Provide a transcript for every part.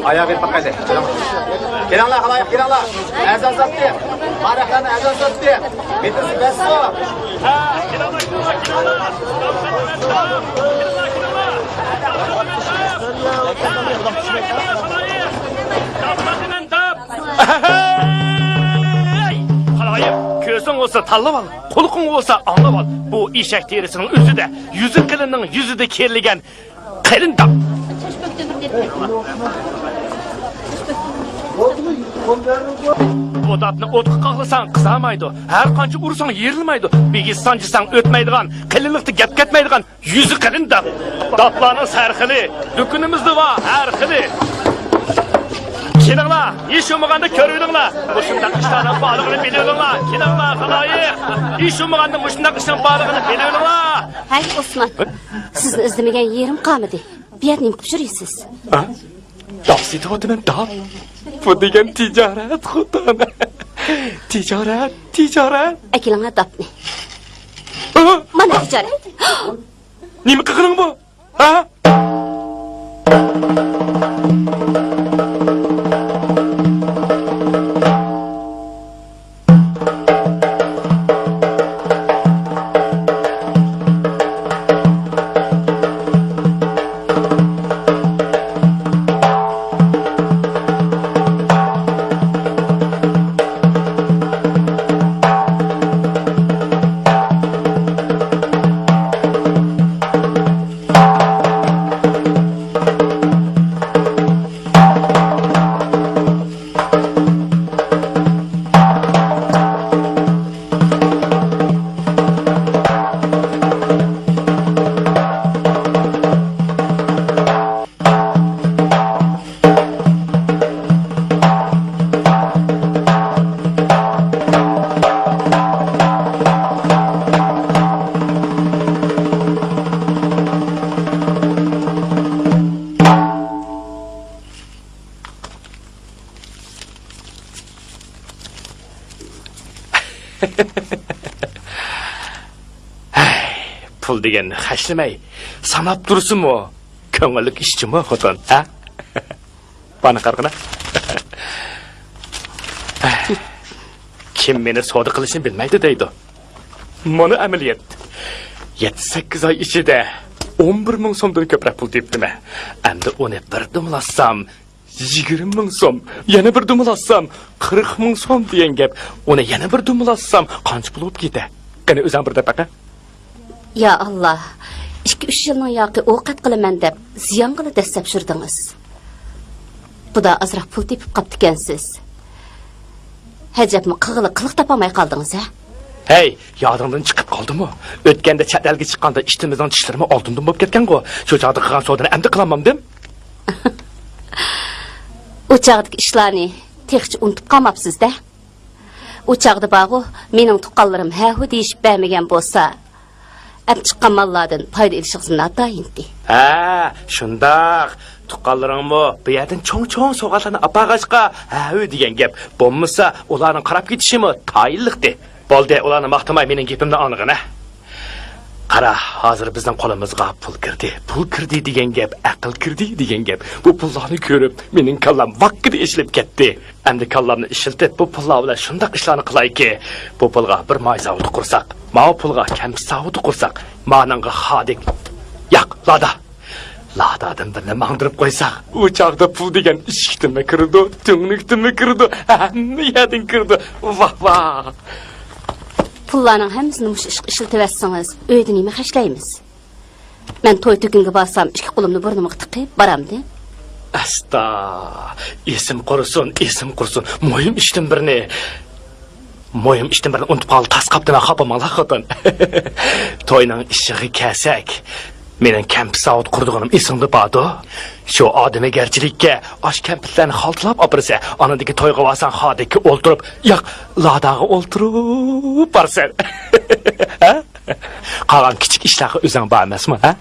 Ayağa bir bak hadi. Gelanglar halayık gelanglar. Ezan sattı. Bayraklarını ezan sattı. Getirsin besso. Ha, gelanglar. Halayık, gözün olsa tallab al, kulukun olsa anlab al. Bu eşek terisinin özü de, yüzü kılının yüzü de kerligen kılın tap. Odatını otqı qaqlasan qızarmaydı. Her qancha ursan yerilmaydı. Begi sancısan ötmeydigan, qililiqti gap ketmeydigan yüzü qilin tap. Daplarning sarxili, dükunimizde var her xili. Kelinglar, ish olmaganda ko'ruvdinglar. Bu shunday ishlarning borlig'ini bilinglar. Kelinglar, xaloyiq. Ish olmaganda bu shunday ishning borlig'ini bilinglar. Hay Osman, sizni izlamagan yerim qolmadi. Bu yerda nima qilib yurasiz? Ha? Dafsi to'timan dab. Bu degan tijorat xudoni. Tijorat. Akilanga dapni. Mana tijorat. Nima qiling bu? Ha? Pul degan hashlamay, sanab tursinmi? Ko'ngillik ishchimi xotin, ha? Bana qarqina. Kim meni savdo qilishni bilmaydi deydi. Mana amaliyat. 7-8 oy ichida 11 ming so'mdan ko'proq pul tepdimi? Endi uni bir dumlasam 20 ming so'm, yana bir dumlasam 40 ming so'm degan gap. Uni yana bir dumlasam qancha pul bo'lib ketadi? Qani o'zing bir daqiqa. Ya Allah, 2-3 yilning yoqi ovqat qilaman deb ziyon qilib dastlab shirdingiz. Bu da azroq pul tepib qopti ekansiz. Hajabmi qig'ili qiliq topolmay qoldingiz, ha? Hey, yodingdan chiqib qoldimi? O'tganda chet elga chiqqanda ishtimizdan tishlarimi oldindan bo'lib ketgan-ku. Shu chog'da qilgan sodani endi qilamandim. O chog'dagi ishlarni texchi unutib qolmabsiz-da. O chog'da bog'u mening tuqqanlarim ha-hu deyishib bermagan bo'lsa, ab chiqqan mallardan foyda olishingizga natoyinti. Ha, shundaq. Tuqqanlaringmi bu yerdan cho'ng-cho'ng sovg'atlarni apag'ashqa ha-hu degan gap. Bo'lmasa, ularning qarab ketishimi tayinliqdi. Bo'ldi, ularni maqtamay mening gapimni anig'ina. Qara, hozir bizning qo'limizga pul kirdi degan gap, aql kirdi degan gap. Bu pullarni ko'rib, mening kallam vaqtida ishilib ketdi. Endi kallamni ishiltib, bu pullar bilan shunday ishlarni qilayki, bu pulga bir moy zavodi qursak, ma'o pulga kamp zavodi qursak, ma'nanga xodik. Yo'q, Ladadan birini mangdirib qo'ysak, u chog'da pul degan eshikdimi kirdi, to'ngnikdimi kirdi, hamma yerdan kirdi. Vah. Pullarning hammasini mush ish ishiltiversangiz, uyda nima xashlaymiz? Men to'y to'kinga borsam, ikki qo'limni burnimga tiqib boramdi. Asta, esim qursin. Muhim ishdan birini unutib qolib tasqabdan xapamanglar xotin. To'yning ishiga kelsak, mening kamp zavod qurdiganim esimda bordi. Shu odamigarchilikka osh kampitlarni xaltlab opirsa, onadagi to'yga borsan xodikka o'ltirib, yo'q, ladaga o'ltirib borsan. Ha? Qolgan kichik ishlarga o'zing bormasmi, ha?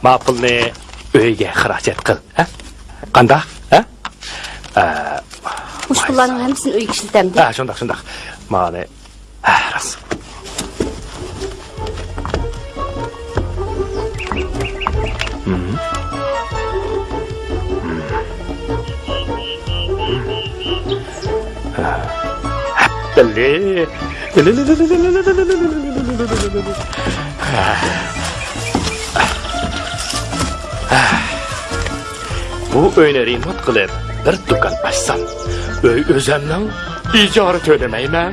Ma'qulni uyga xarajat qil, ha? Qanday, ha? Ush pullarning hammasini uyga ishlatamdi. Ha, shundoq. Mana, ras. Belli. Bu öyne remote qilib bir do'kon ochsam, uy o'zimning ijara to'lamayman.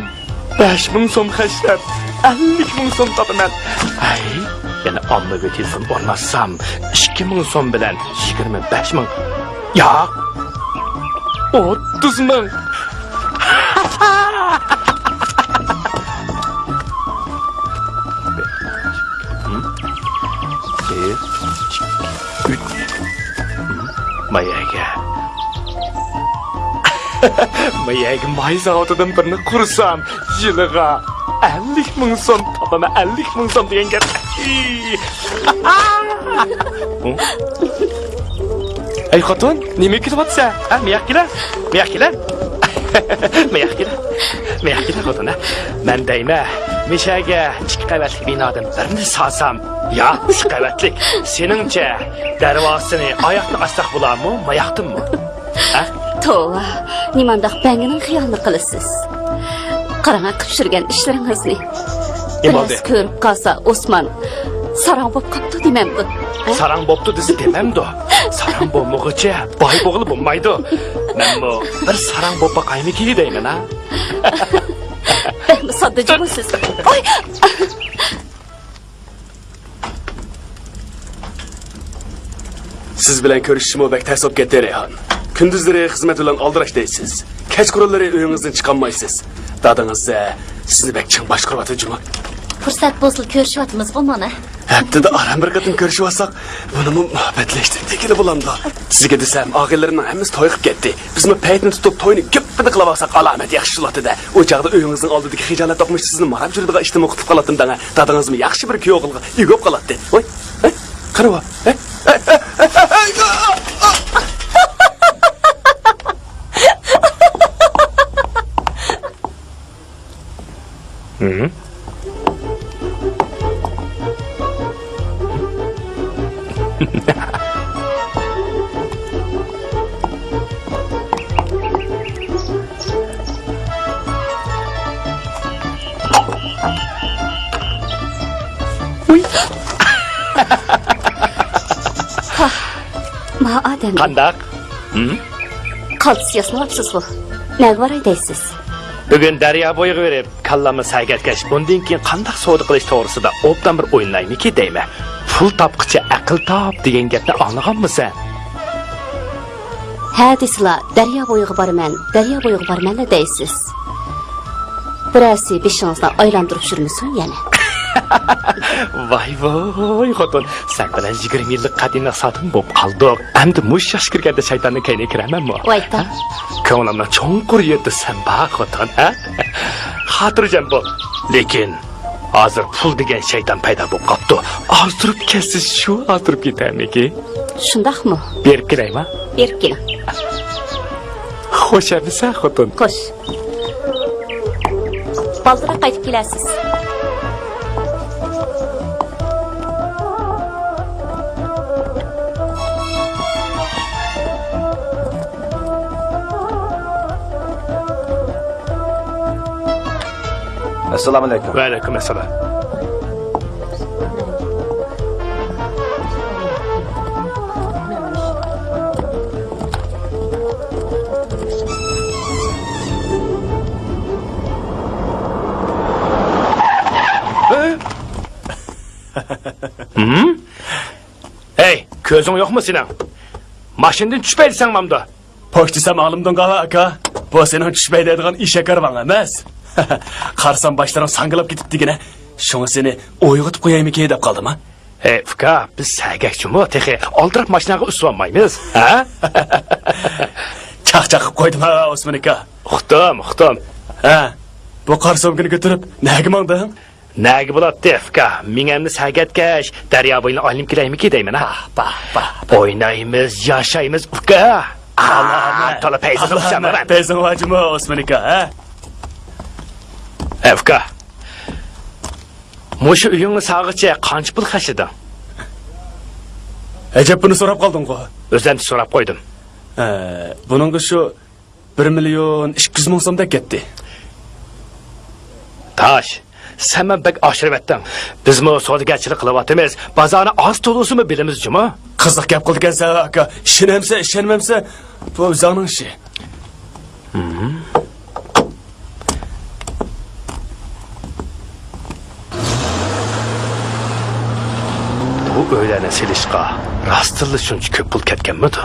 5000 so'm xashlab 50000 so'm topaman. Ay, yana ommaviy telefon olmasam 2000 so'm bilan 25000. Yo'q. 30000. Mayaga. Mayaga may zavodidan birini qursam, yiliga 50,000 so'm topaman, 50,000 so'm degan gap. Ey xotin, nima ketyapsan? Ha, miyaqila? Miyaqila xotin. Men deyman, meshaga 2 qavatli binodan birini solsam, ya 3 qavatlik. Seningcha darvozasini oyoqni ostaq bo'larmi, mayaqdimmi? Ha? Tova, nimandaq banginin xiyolini qilasiz. Qaranga qilib shirgan ishlaringizni. Emaldi. Ko'rib qolsa Osman sarang bo'lib qopti demamdi. Sarang bo'pti desa demamdi. Sarang bo'lmoqcha boy bo'g'ilib bo'lmaydi. Menmi bir sarang bo'lib boqaymiki deyman, ha? Saddachi bo'lsiz. Oy! Siz bilan ko'rishishim bek tez bo'lib ketdi, Rayhon. Kunduzlari xizmat bilan aldirash deysiz. Kechqurunlari uyingizdan chiqolmaysiz. Dadingiz sizni bek ching boshqaryapti juma. Fursat bo'lsa ko'rishyapmiz-ku mana. Haftada aram bir qatim ko'rishib olsak, buni muhabbatlashtirib tegili bo'lamdi. Sizga desam, og'aylarning hammasi to'y qilib ketdi. Bizmi paytni tutib to'yni ko'pida qilib olsak, alomat yaxshi bo'ladi-da. O chaqda uyingizning oldidagi xijolat to'qmish sizni marab juridiga ishtimi qutib qoladim danga. Dadingizmi yaxshi bir kuyov qilib yugib qoladi. Voy. Qarava. Ma odam. Qandaq? Qaltis yapsız bu. Ne var deysiz? Bugun daryo bo'yiga berib, kallamiz saygatkash. Bundan keyin qandaq savdo qilish to'g'risida obdan bir o'yinlaymiki deyman. Pul topqichi aql top degan gapni anglaganmisan? Ha desizlar, daryo bo'yiga borman deysiz. Birasi beshingizni aylantirib yurmisin yana. Voy xotin, sen bilan 20 yillik qadimli sotin bo'lib qoldik. Endi mush yosh kirganda shaytonning kayniga kiramanmi? Voyta. Ko'nglimda cho'nqur yerda sen bor xotin, ha? Xotirjam bo'l. Lekin hozir pul degan shayton paydo bo'lib qopti. Ozdirib kelsiz shu ozdirib ketamiki? Shundaqmi? Berib kiraymi? Berib keling. Xo'shamisa xotin? Xo'sh. Baldıra qaytib kelasiz. Assalomu alaykum. Va alaykum assalom. Hey, ko'zing yo'qmi sening? Mashinadan tushmaysan mamda. Pochtisam olimdan qala aka. Bu sening tushmaydigan ishga karvan emas. Qarsan başlarım sangılab ketibdigina. Şunu seni o'yg'itib qo'yaymiki deb qoldim-a? Hey, Fuka, biz sagakchimi, texi oldirib mashinaga usvolmaymiz, ha? Chaqchaqib qo'ydim ha, Osman aka. Uqdim. Ha. Bu qarsomgini ko'tarib, nega mangding? Nagi bo'ladi, Fuka? Mengamni sagatkash, daryo bo'yini olim kelaymiki deyman, ha? O'ynaymiz, yashaymiz, Fuka. Alloh, to'la payzini o'xshamayman. Payzin vajimi Osman aka, ha? Fuka. Mushu uyingni sog'icha qancha pul xashiding? Acep bunu so'rab qolding-ku. O'zim so'rab qo'ydim. Buningga shu 1.200.000 so'mda ketdi. Taş, sen men bek aşırı ettin. Biz mi savdogarchilik qilyapmiz? Bozorni oz to'lusimi bilimizmi? Qiziq gap qilgansan, aka. Ishonamsa, ishonmamsa, bu o'zingning ishi. Bu o'ylana silishqa rostilla shuncha ko'p pul ketganmidi?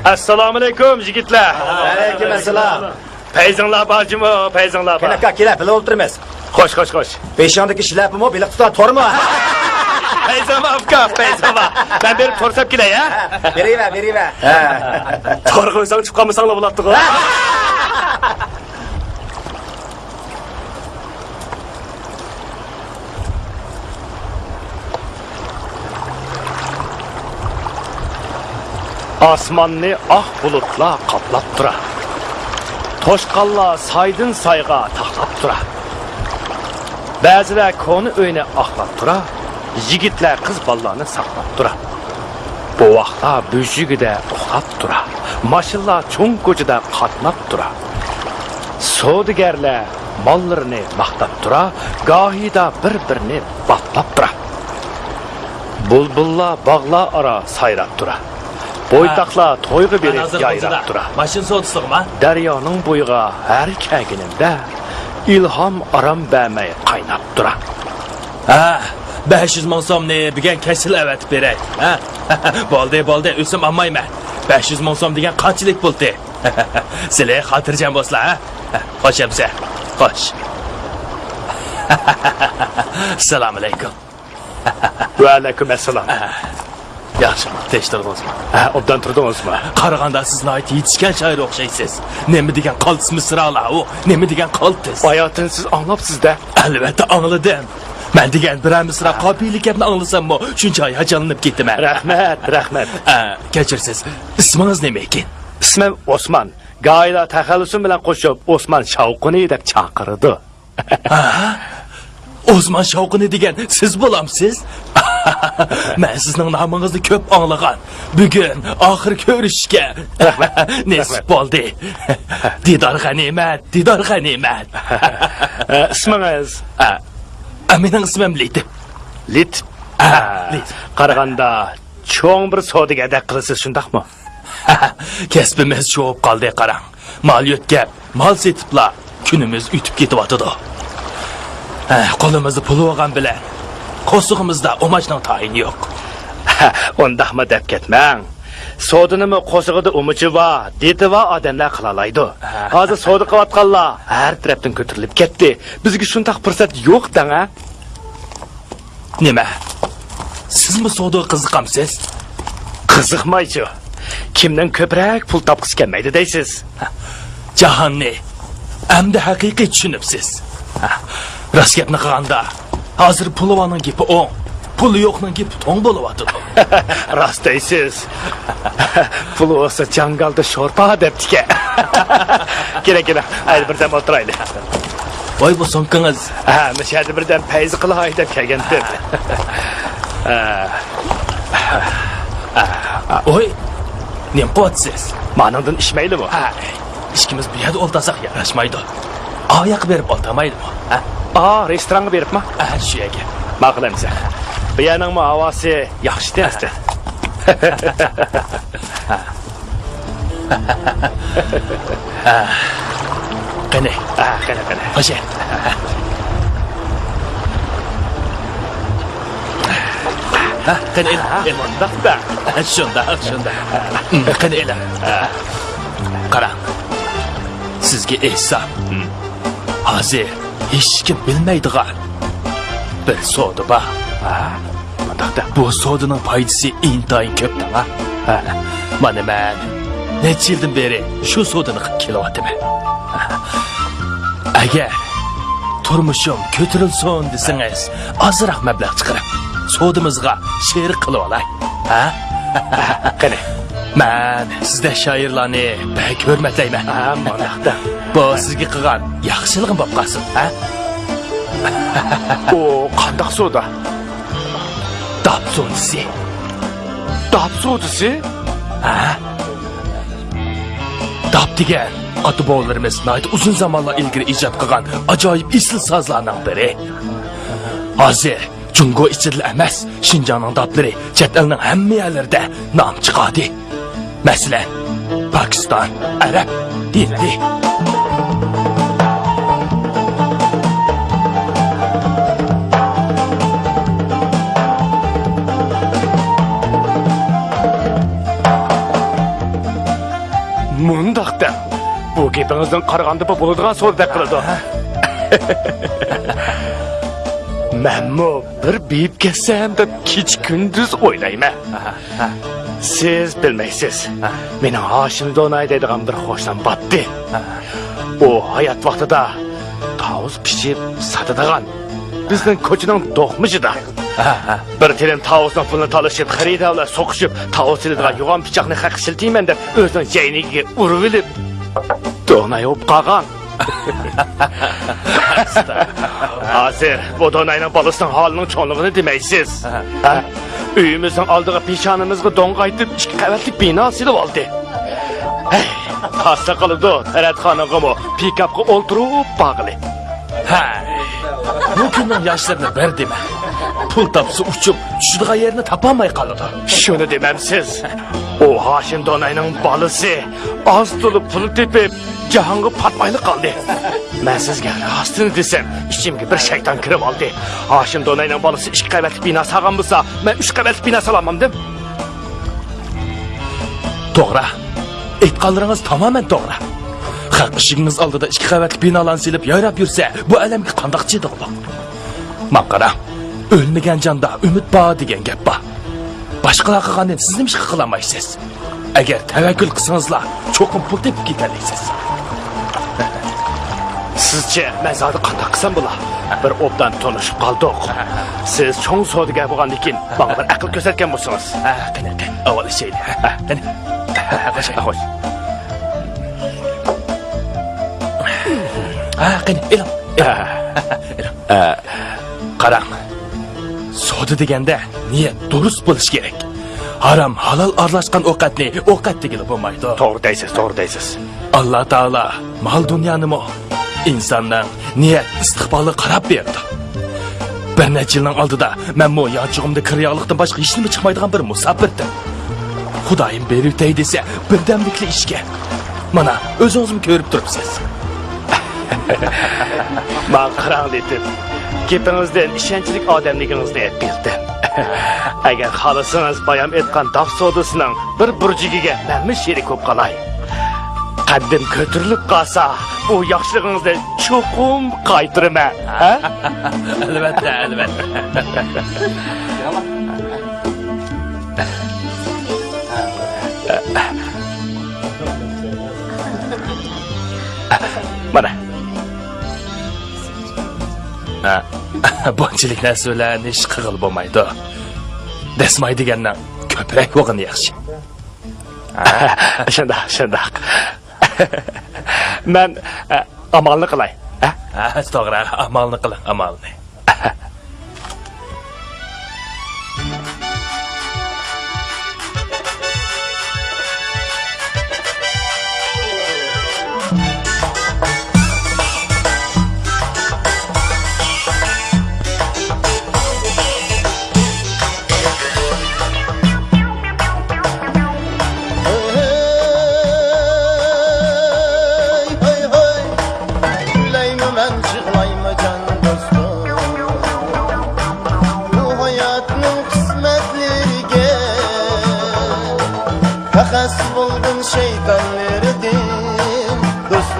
Assalomu alaykum yigitlar. Alaykum assalom. Payzinglar bormi? Payzinglar bor. Kela bila o'ltiramiz. Xo'sh. Peshondagi shlapimi, biliq tutar tormi? Payzama afka, payzama. Ben berib to'rsab kelay, ha? Beriver. To'g'ri qo'ysang chiqib qolmasanglar bo'ladi-ku. Osmonni oq bulutlar qoplab tura. Toshqonlar saydin sayga taxlab tura. Ba'zilar koni uyni oqlab tura. Yigitlar qiz bolalarni saqlab tura. Bu vaqtda bujigida uxlab tura. Mashinalar cho'ng ko'chada qatnab tura. Savdogarlar mollarini maqtab tura, gohida bir-birini batlab tura. Bulbullar bog'lar aro sayrab tura. Bo'ytaqlar to'yga berib yayrab tura. Mashin sotisiqmi? Daryoning bo'yiga har kelganimda ilhom aram bermay qaynab tura. Ha, 500 ming so'mni degan kasil avatib beray. Ha? Bo'ldi, o'sim olmayman. 500 ming so'm degan qanchalik bo'ldi? Sizlar xotirjam bo'lsizlar, ha? Xo'shamsa. Xo'sh. Assalomu alaykum. Va alaykum assalom. Yaxshi, teshtirdingizmi? Obdan turdingizmi? Qaraganda siz noyat yetishgan shoir o'xshaysiz. Nima degan qoltismi siralar u? Nima degan qoltis? Hayotini siz anglabsiz-da. Albatta angladim. Men degan bir misra qobillik gapni anglasam-mo, shuncha hayajonlanib ketdim. Rahmat. Kechirsiz. Ismingiz nima ekan? Ismim Osman. G'oyla taxallusim bilan qo'shib Osman Shavquni deb chaqirdi. Osman Shavquni degan siz bo'lamsiz? Men sizning nomingizni ko'p anglagan. Bugun oxir ko'rishga nasib bo'ldi. Didor g'animat. Ismingiz? Mening ismim Lit. Lit. Qaraganda cho'ng bir savdogarda qilasiz, shundaqmi? Kasbimiz cho'p qoldi, qarang. Mol yo'tkab, mol setiblar, kunimiz o'tib ketyapti. Qo'limizda pul olgan bilan qo'sig'imizda omachning tayini yo'q. Undaqmi deb ketmang. Savdonimi qo'sig'ida umuchi va, dedi va odamlar qila oladi. Hozir savdo qilayotganlar har tarafdan ko'tarilib ketdi. Bizga shunday fursat yo'q dang-a? Nima? Sizmi savdoga qiziqamsiz? Qiziqmaychi. Kimdan ko'proq pul topqisi kelmaydi deysiz? Jahonni endi haqiqiy tushunibsiz. Rost gapni qilganda, hozir pulovaning gapi o'ng, puli yo'qning gapi to'ng bo'lyapti. Rost deysiz. Pul olsa jangalda sho'rpa debdi-ki. Kerak. Ayl birdan o'tiraylik. Voy bu so'nkingiz. Mishadi birdan payzi qilay deb kelgandim. Oy, nim qo'tsiz. Manimdan ishmaydimi? Ishkimiz bu yerda o'ltasak yarashmaydi. Oyoq berib oltamaydi-mi? Restoranga beribmi? Shu yerga. Ma'qulamsa. Bu yerning havosi yaxshi tezdi. Qani? Qani. Xo'sh. Qani Mundaqda. Shunda. Qani ela. Qarang. sizga aytsam, hozir hech kim bilmaydigan bir soda bor. Mandaqda. Bu sodaning foydasi intayin ko'p da. Mana men necha yildan beri shu sodani qilib kelyapman. Agar turmushim ko'tarilsin desangiz, ozroq mablag' chiqarib, sodimizga she'r qilib olay. Qani. Men sizda shoirlarni bek hurmatlayman. Mandaqda. Bu sizga qilgan yaxshiligim bo'lib qolsin, O qandaq soda? Dop sodisi. Dop sodisi? Dop degan ota-bobolarimiz uzun zamonlar ilgari ijod qilgan ajoyib isl sozlarning biri. Hozir Jungo ichida emas, Xinjiangning doplari chet elning hamma yerlarida nom chiqadi. Masalan, Pokiston, Arab, Dindi. Mundaqda. Bu gapingizdan qaraganda bu bo'ladigan so'zda qiladi. Menmo bir beyib ketsam deb kech kunduz o'ylayman. Siz bilmaysiz. Mening Hoshim Donay deydigan bir qo'shnim batdi. O hayot vaqtida tavus pishib sotadigan bizning ko'chaning do'qmishida. Bir tilim tavusning pulini talashib, xaridorlar so'qishib, tavus siladigan yo'g'on pichoqni haq shiltiyman deb o'zining jayniga urib olib Donay o'p qolgan. Hozir bu Donayning bolasining holining cho'nlig'ini demaysiz. Uyimizning oldiga peshonimizga do'ng'aytib 2 qavatli bino silib oldi. Hassa qildi, taratxonag'imi pikapga o'ltirib bog'li. Bu kunning yoshlarni bir dema. Pul topsa uchib, tushadigan yerni topolmay qoladi. Shuni demamsiz. O Hoshim Donayning bolasi oz to'lib pul tepib, jahonga patmayli qoldi. Men sizga rostini desam, ichimga bir shayton kirib oldi. Hoshim Donayning bolasi 2 qavatli bino sog'an bo'lsa, men 3 qavatli bino solamamdim. To'g'ri. Aytganlaringiz tamoman to'g'ri. Xalq ishingiz oldida 2 qavatli binolarni silib yayrab yursa, bu alamga qandoq chidag'li? Maqara, o'lmagan jonda umid bor degan gap bor. Boshqalar qilganini siz nima ish qila olmaysiz? Agar tavakkul qilsangizlar, cho'qim pul tepib ketasiz. Sizcha mazodi qanday qilsam bo'lar? Bir obdan tanishib qoldik. Siz cho'ng savdogar bo'lgandan keyin menga bir aql ko'rsatgan bo'lsangiz. Qani, avval ishlaydi. Qani. Xo'sh. Qani, elim. Qarang. Savdo deganda niyat durust bo'lish kerak. Haram halol aralashgan ovqatni ovqat degili bo'lmaydi. To'g'ri deysiz, to'g'ri deysiz. Alloh taolo mol dunyoni insonning niyat istiqboli qarab berdi. Bir necha yilning oldida men mo yochig'imda kiryoqlikdan boshqa hech nima chiqmaydigan bir musofirdim. Xudoyim beribday desa, birdamlikli ishga. Mana o'zingizmi ko'rib turibsiz. Men qarang dedim. Gapingizdan ishonchli odamligingizni bildim. Agar xohlasangiz bayam aytgan daf sodasining bir burjigiga menmi sherik bo'lib qolay. Qaddim ko'tarilib qolsa, bu yaxshiligingizni cho'qim qaytiraman. Albatta, albatta. Mana. Bunchalik narsalarni ish qilib bo'lmaydi. Desmay degandan ko'proq bo'lgani yaxshi. Shundoq. Men amalni qilay. To'g'ri, amalni qiling, amalni.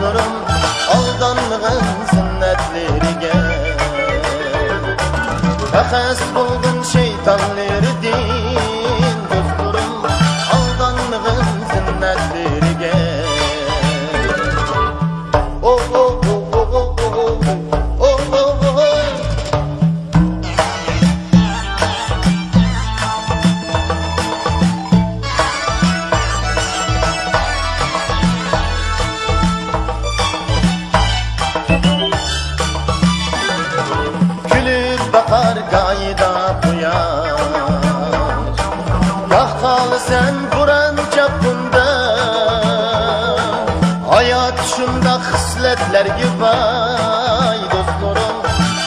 dostlarım aldanğın sünnetlerige Efes buldun şeytanlardan dostlarım aldanğın sünnetlerige Oh oh oh oh oh oh oh oh oh oh Gülüp bakar gayda quyosh Kahkalı sen buran çapında Hayat şunda hisletlerge vay dostlarım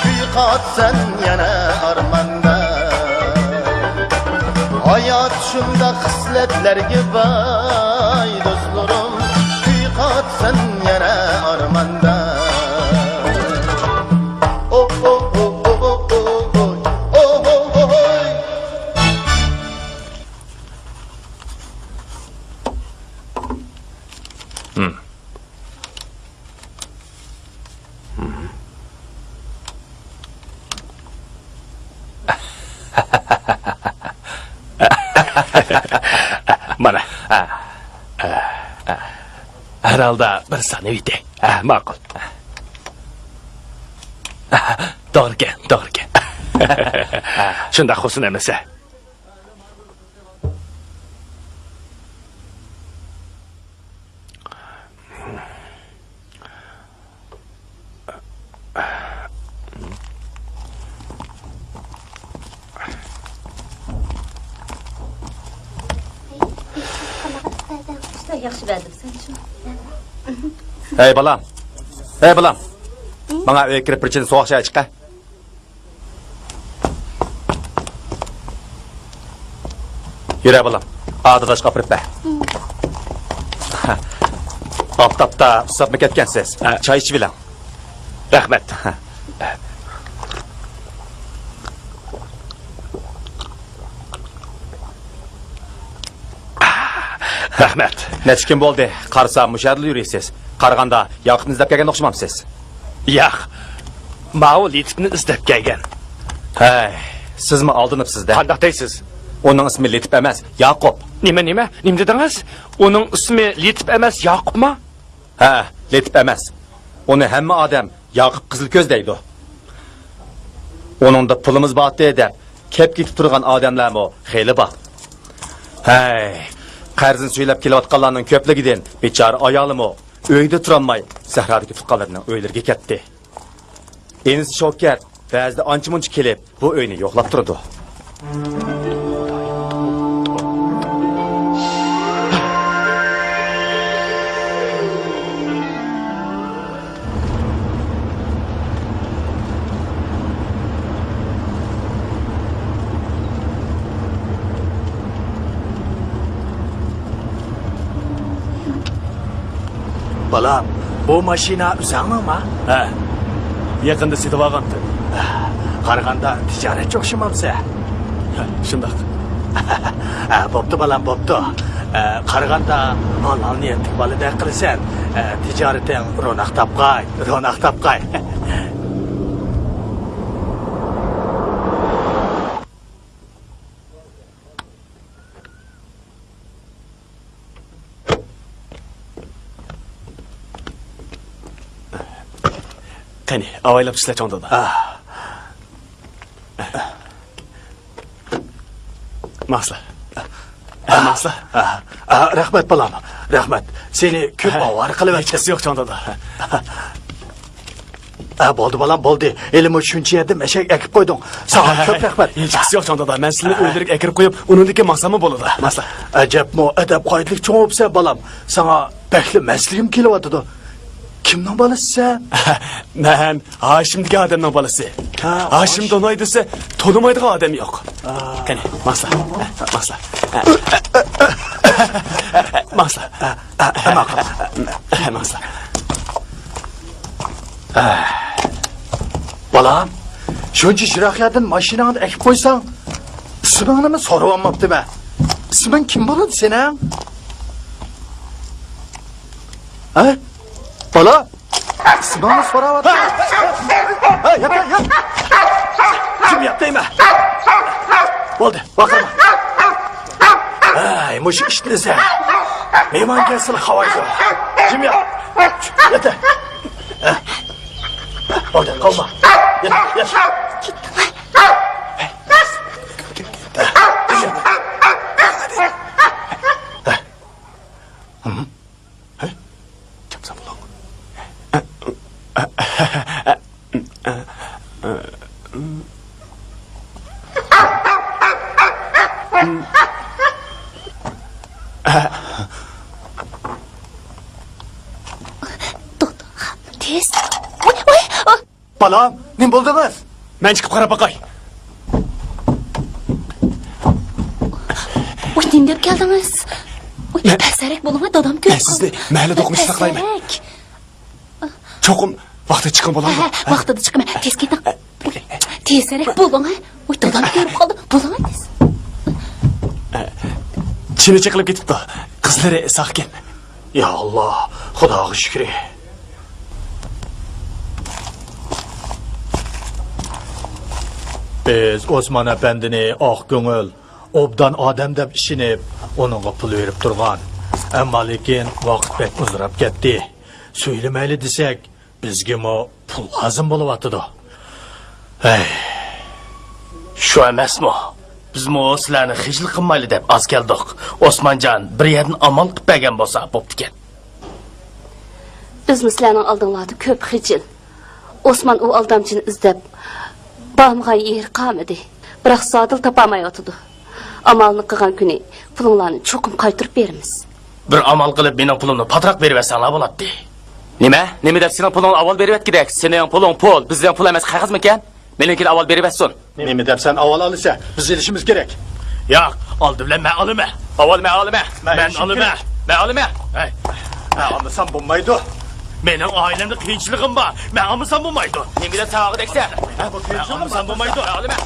Kuyqat sen yana armanda Hayat şunda hisletlerge vay dostlarım Kuyqat sen yana armanda Oh oh oh oh oh oh oh oh oh oh oh Mana. Herhalde bir sanıydı. Makul. Doğru ki. Şunda olsun emese. Yaxşı verdim sen şunu. Hey balam. Bana öyle kirip bir soğuk şey çıkar. Yürü balam. Adı taş kapırıp be. Aptapta susap mı ketkensiz? Çay içi bilen. Rahmet. Rahmet. Ne çıkın oldu? Karısa müşahidli yürüyesiz. Karganda yakıtını izlep gelgen okşamamsız. Yo'q. Ma'u Letipni izlab kelgan. Hey, siz mi aldınıp sizde? Qandoq deysiz? Onun ismi Letip emas, Yakup. Nima dedingiz? Uning ismi Letip emas, Yoqubmi? He, Letip emas. Onu hemme adam Yakup Kızılköz deydi. Onun da pulumuz battı edip, kep gitip turgan adamlar mı? Xeyli bak. Hey, qarzın söylep kelavatqanlarının köple giden, beçar ayalım o. Öyde turanmay, sahradaki tutqalarının öylerge ketdi. Enisi Şoker, bazıda ançı munçı kelip, bu öyni yoklap durdu. Balam, bu mashina uzanmama? Ha. Yaqinda setib olgandim. Qaraganda tijorat o'xshamamsa. Shundoq. Bo'pti balam, bo'pti. Qaraganda halol niyatlik bolada qilsan, tijorating ro'naq topqay. Qani, avaylab sizlar cho'ndada. Masla. Masla. Rahmat balam. Rahmat. Seni ko'p ovar qilib aytchasi yo'q cho'ndada. Bo'ldi balam, bo'ldi. Elim shuncha yerda mashak ekib qo'yding. Sağ ko'p rahmat. Hechqisi yo'q cho'ndada. Men sizni o'ldirib ekirib qo'yib, uningdagi maqsami bo'ladi. Masla. Ajabmi, adab qoidalik cho'ngibsa balam. Sana bekli masligim kelyapti. Kimning bolasi sen? Men Hashimdagi odamning bolasi. Hashim donoy desa, to'nimaydigan odam yo'q. Qani, masla. Masla. Balam, shuncha shiroqlardan mashinangni ekib qo'ysang, ismingni mi so'rab olmabdimi? Isming kim bo'ladi sening? Ha? Bala. Sınavını soravat. Ha, yat. Kim yaptı mi? Oldu, bakırma. Ay, muş işinize. Meyman gelsin havaydı. Kim yap? Yeter. Oldu, kalma. Yat. Tez. Oy. Balam, ne buldunuz? Ben çıkıp kara bakay. Oy, nindep geldiniz? Oy, pəsərək bulunma, dadam görüp Ben sizde mahalle dokumuş saklayayım. Pəsərək. Çokum vakti çıkın bulan mı? Vaxtıdır çıxım, tez gedin. Tezərək bulun, ha? Oy, dadam görüp qaldı, bulun, tez. Çin'e çıkılıp gidip de kızları sakin. Ya Allah, Xudoga şükür. Biz Osman Efendi'ni ah göngül, obdan adam deb işinip, onunla pul verip durgan. Ama lekin vaqt pek uzrap ketdi. Söylemeyli desek, bizge mo pul lazım buluvatıdı. Hey, Şu emas mı? Biz mo sizlarni hijil qilmayli deb az keldik. Osmanjon bir yerdan amal qilib bergan bo'lsa bo'pti ekan. Biz mislərinin aldığınlardı köp xicil. Osman o aldamçını izlep, bağımğa yer qalmadı. Bırak sadıl tapamay otudu. Amalını qıgan günü pulunlarını çokum qaytırıp verimiz. Bir amal qilib mening pulimni patroq berib bersanlar bo'ladi. Nima deb sening pulingni avval berib kerak? Sening puling pul, bizdan pul emas, qog'ozmi ekan? Meninkini avval berib bersin. nemi deb sen aval alırsa, biz ilişimiz gerek. Yo'q, oldi bilan men olaman. Avval men olaman. Men olaman. Men olaman. Hey, Ha, almasam bulmaydı. mening oilamda qiyinchiligim bor. Men olmasam bo'lmaydi. Nima deb savog'i deksa? Men olmasam bo'lmaydi. Men olaman.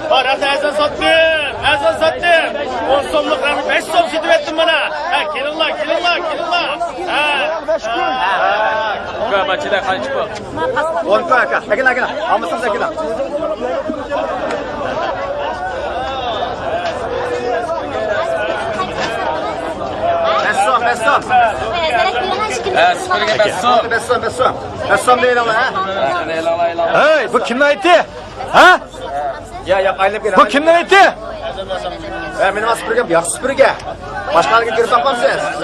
Parası ezan sattım. 10 so'mliklarni 5 so'm sotib etdim bana. Kelinglar. Ko'pachida qancha pul? 10 koy aka. Akila. Almışsınız akila. Besson. Sıfırga besson. Besson değil ama ha. Hey, bu kimden etti? Ha? Ya aylab Bu kimden etti? Benim süpürgem, ya süpürge. Başkalarına girip bakmam siz.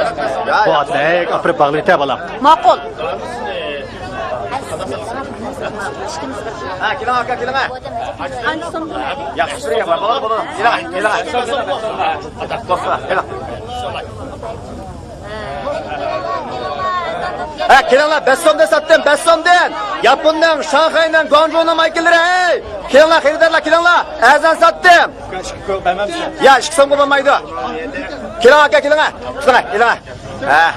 Bu adayık, apırıp bağlı ite balam. Maqul. Ha, kilama. Ya süpürge var, balam bunu. Kilama. Dostlar, kilama. Ha, kilama, Besson'da sattım, Besson'dan. Japon'dan, Şanghay'dan, Guangzhou'dan maykelleri, hey. Kilama, xeridarlar, kilama. Ezan sattım. Ya, işkisam bulunmaydı. Kilama aka, kilama. Kilama. Ha,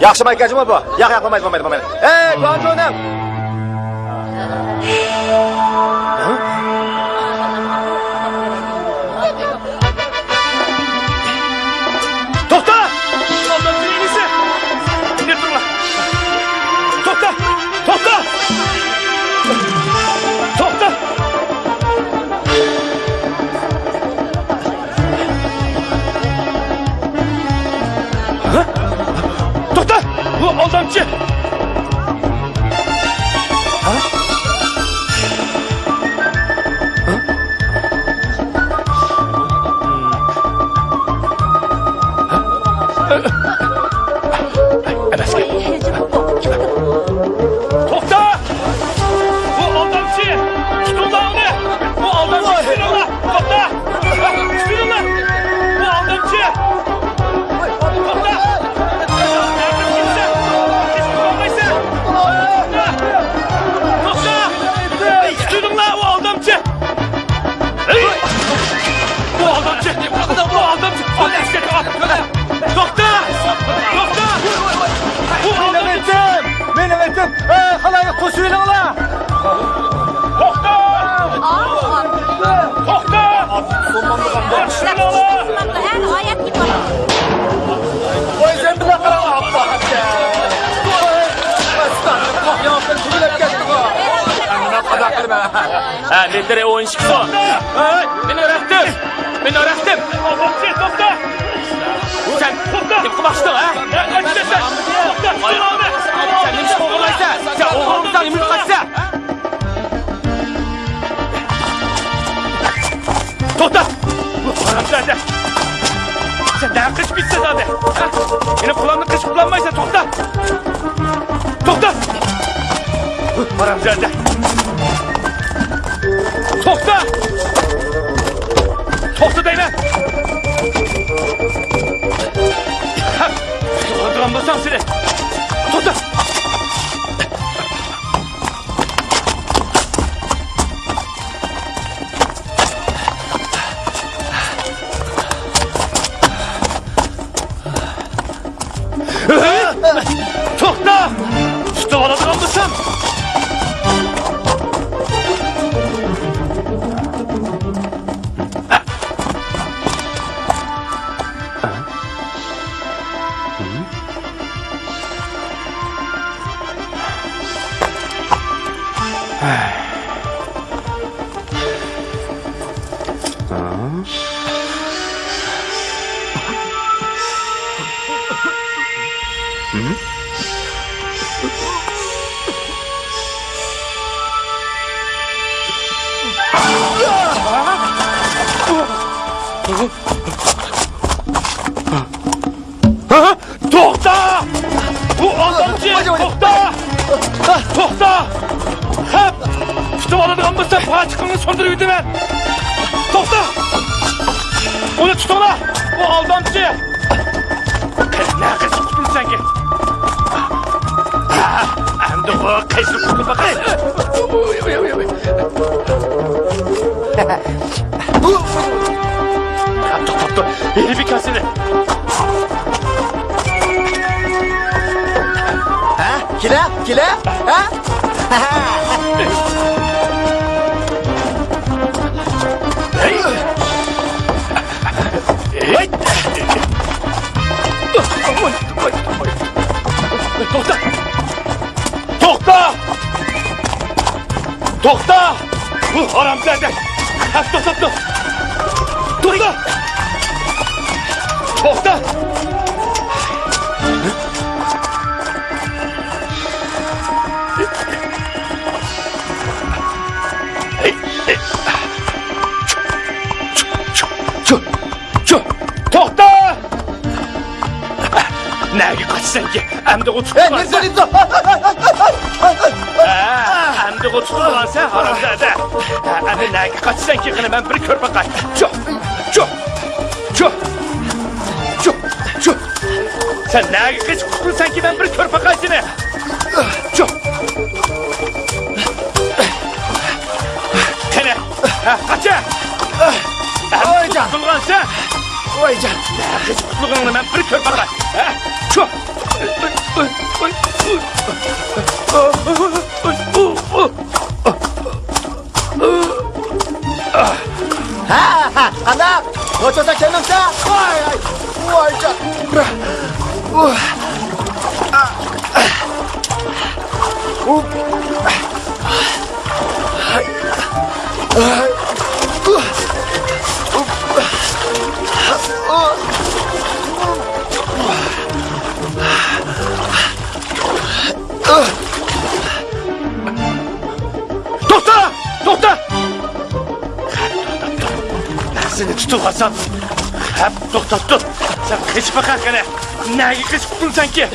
yaxşı maykelci mi bu? Yapmaydı. Hey, Guangzhou'dan. To'xta! Ondan dinleyinizi. Dinlep durma. To'xta! To'xta! Bu aldamchi. To'xta! Bu aldamchi! Tutun dağını! Bu aldamchi! Tutunlar! To'xta! Tutunlar! Bu aldamchi! To'xta! Ha, menlere oyuncu son. Ben öğrettim. Ben öğrettim. Tokta! Sen kim kıvaçtın ha? Sen neymiş oğurlaysa? Sen oğurumdan ümit kaçsa? Tokta! Haram sende! Sen daha kış bitsin hadi! Benim kulağımda kış kullanmaysa tokta! Tokta! Haram sende! Tokta! Tokta değil lan! Duramlasam seni! Tokta! Tokta! Tutup duramlasam! Tokta! Bu adamcı! Tokta! Tokta! Hep! Tutup aladığımızda paçkını söndürüydü ben! Tokta! Onu tut ona! Bu aldamcı! Ne kız tuttun sen ki? Hem de bu kızı tutup bakayım! Dur! Yeni bir kasını! Kile? Ha? Hey! Hey! Tokta! Tokta! Tokta! Bu haram sende! Tokta! Tokta! Tokta! Tokta! Nereye kaçsan ki? Hem de o tutulansa... Hem de o tutulansa haramzade. Hem de nereye kaçsan ki? Ben bir körpe kaç. Sen nereye kaçsan ki? Ben bir körpe kaçsın. Sene! Kaça! Hem de tutulansa... Vay can. Kız kutluğunu ben bir körpe kaç. Çok! Anak! Kocosa kendimse! Vay can. Tokta! Ben seni tutulasam. Hep tokta. Sen kış bakar kana. Nereye kış tuttun sen ki?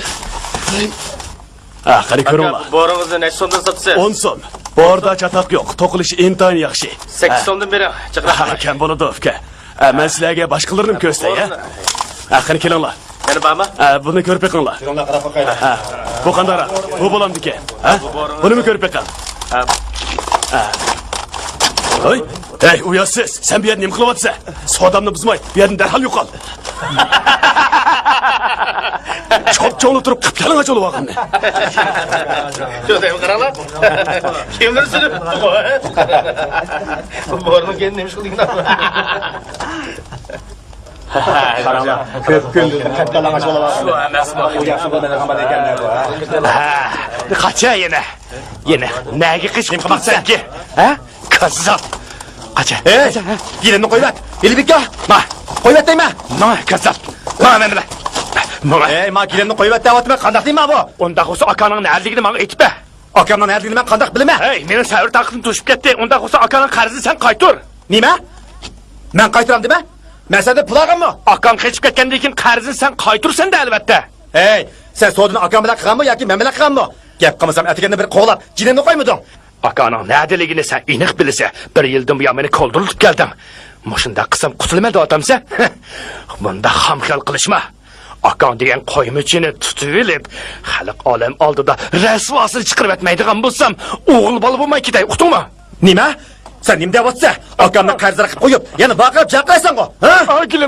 Qani ko'ringlar. Borunuzni necha so'mdan sotsa? 10 so'm. Borda chatoq yo'q. To'qilishi intayin yaxshi. 8 so'mdan bering. Ha, kam bo'ladi, uka. Men sizlarga boshqalarni ko'rsatay, ha? Qani kelinglar. Meni bormi? Buni ko'rib beqinglar. Kelinglar qarab boqaylik. Bu qandara? Bu bo'lamdiki, ha? Buni ko'rib beqing. Hoy, hey, uyatsiz. Sen bu yerda nima qilyapsan? Sodamni buzmay, bu yerdan darhol yo'qol. Chop-chopni turib qiptalanga cholib olganni. Şöyle qaranglar. Kimdir seni? Borni keyin nima qildinglar? Qaranglar. Ko'p kun kattalangacha bo'laman. Shu emasmi? Yaxshi bo'lmadi xabar ekanlar bu. Kaça yine? Yine. Nereye kış baksan ki? Ha? kazzap. Qacha. Ey, gelinni qo'yvat. Elbekka, ma, qo'yvat deyma. Mana kazzap. Mana men bilan. Mana. Ey, ma gelinni qo'yvat deyapman. Qandaq deyman bu? Unda qo'sa akaning na'ligini menga aytib ber. Akamning na'ligini men qandaq bilaman? Hey, meni savr taqdim to'shib ketdi. Unda qo'sa akaning qarzini sen qaytar. Nima? Men qaytaram dema? Men senda pul olganmi? Akang qechib ketgandan keyin qarzini sen qaytursan-da albatta. Ey, sen sodini akam bilan qilganmi yoki men bilan qilganmi? Gap qilmasam atiganda bir qo'g'lab, jininni qo'ymiding? Akaning na'diligini sen aniq bilsa, bir yildan buyon meni qo'ldirib kelding. Mushunda qism qutilmaydi otamsa? Bunda hamxal qilishma. Akang degan qo'ymichini tutib olib, xalq olam oldida rasvosini chiqarib etmaydigan bo'lsam, o'g'il bola bo'lmay ketay, uqdingmi? Nima? Sen nima deyapsan? Akamni qarzlar qilib qo'yib, yana baqirib jaqiraysan-ku, ha?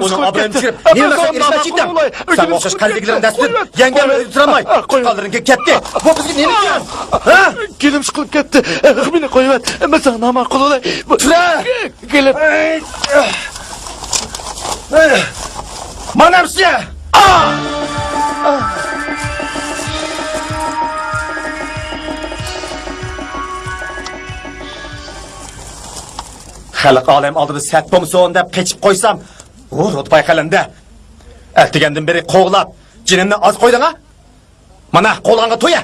Uni obro'yini tushirib, nima qilib erishmaychidan? Sen o'xshash qalbinglarni dastur, yangam o'ldiramay, qoldiringga ketdi. Bu bizga nima qilgan? Ha? Kelim chiqib ketdi. Meni qo'yvat. Masan nima qilolay? Tura! Kelib. Manamsi! Xalq olam oldida sat bo'lsin deb qechib qo'ysam, u rotbay qalanda. Ertigandan beri qo'g'lab, jinimni oz qo'yding-a? Mana qo'lg'anga to'ya.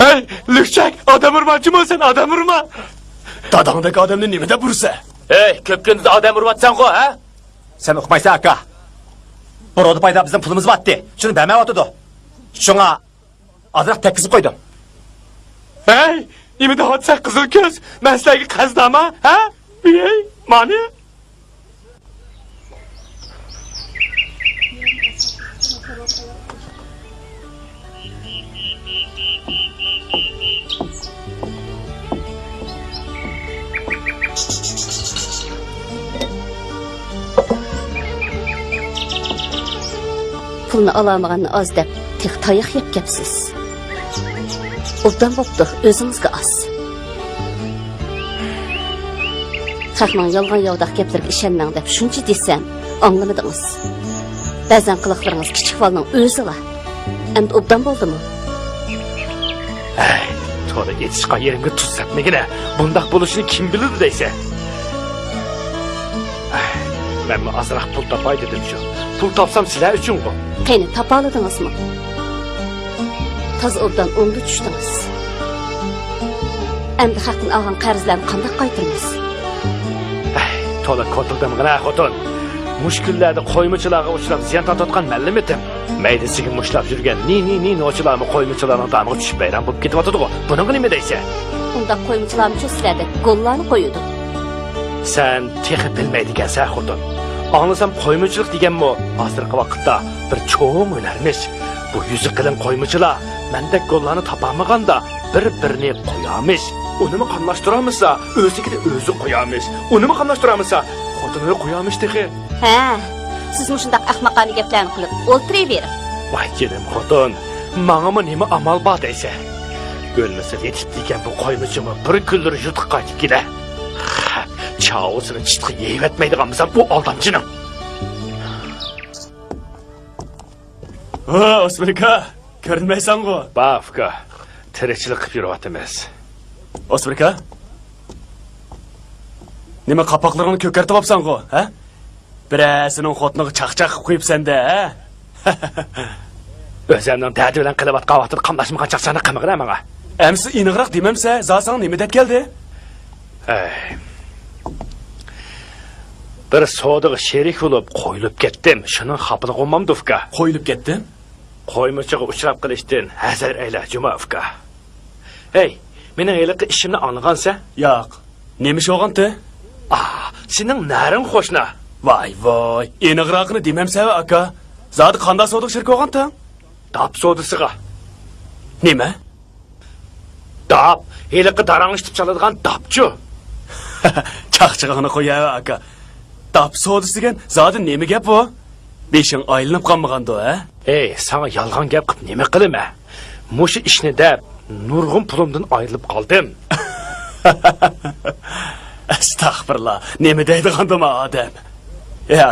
Hey, Lükçak, adam urmoqchiman sen, adam urma. Dadangdagi odamni nimada bursa? Ey, ko'p kunda odam urvatsan-ku, ha? Sen uqmaysan aka. Bu rotbayda bizning pulimiz batdi. Shuni bermayotdi. Shunga azroq tekkizib qo'ydim. Hey, nimada hotsa qizil ko'z, maslagi qazdama, ha? Ey, mani? Pulni olamaganni oz deb tek tayoq yeb kepsiz. Obdan bo'pti, o'zingizga oz. Xalqning yolg'on yovdaq gaplarga ishonmang deb shuncha desam, anglamadingiz. Ba'zan qiliqlaringiz kichik bolning o'zila. Endi obdan bo'ldimi? Hey, to'g'ri yetishgan yerimga tuz sepmagina. Bundaq bo'lishini kim biladi deysa? Men azroq pul topay dedim shu. Pul topsam sizlar uchun bu. Qani topa oladingizmi? Toz obdan o'ngga tushdingiz. Endi haqdan olgan qarzlarni qanday qaytaramiz? To'la ko'tirdim g'ana xotin. Mushkullarda qo'ymichilarga uchrab ziyon tortayotgan mallimitim. Maydasiga mushlab yurgan ni nochilarni qo'ymichilarning damiga tushib bayram bo'lib ketyapti-ku. Buning nima deysan? Unda qo'ymichilarni cho'siradi, gollarni qo'yadi. Sen texi bilmaydigansan xotin. Anlasam qo'ymichilik deganmi, hozirgi vaqtda bir cho'ng o'ynarmish. Bu yuzi qilin qo'ymichilar mendek gollarni topamaganda bir-birini qo'yamish. Unimi qamlashtiramizsa, o'ziga o'zi qo'yamish. Unimi qamlashtiramizsa, xotinini qo'yamish texi. Ha, siz mushundaq ahmoqona gaplarni qilib o'ltiravering. Voy kelim xotin, menga nima amal bor deysa? O'lmasa yetib degan bu qo'ymichimi bir kunlar yutib qaytib keladi. Çağısını çıtkı yeyip etmeydiğim bizden bu aldamcının. Osberika, ko'rinmaysan ku. Bafka, tirikchilik qilib yuribmiz. Osberika? Nima qapoqlarini ko'kartib olsan ku, ha? Birasining xotiniga chaqchaq qilib qo'yibsan-da, ha? O'zimning dadi bilan qilayotgan vaqtda qamlashmagan chaqchaqni qilmag'in menga. Amsi iniqroq demamsa, zalsang nima deb keldi? Bir sodiq sherik bo'lib qo'yilib ketdim. Shuning xapini qo'ymamdi ufka. Qo'yilib ketdim? Qo'ymichiga uchrab qilishdan hazar ayla juma ufka. Hey, mening eliqi ishimni anlagansa? Yo'q. Nima ish o'g'anti? Sening naring qo'shna. Voy, iniqroqni demamsa aka. Zodi qanday sodiq shirk o'g'anti? Dap sodisiga. Nima? Dap, eliqi darangishib chaladigan dapchi. Chaqchig'ini qo'yay aka. Dap sodisigan zodi nima gap bu? Beshing aylanib qolmaganda, ha? Ey, sana yolg'on gap qilib nima qilima? Mushi ishni deb nurg'un pulimdan ayrilib qoldim. Astag'firullah. Nima deydigandimi odam?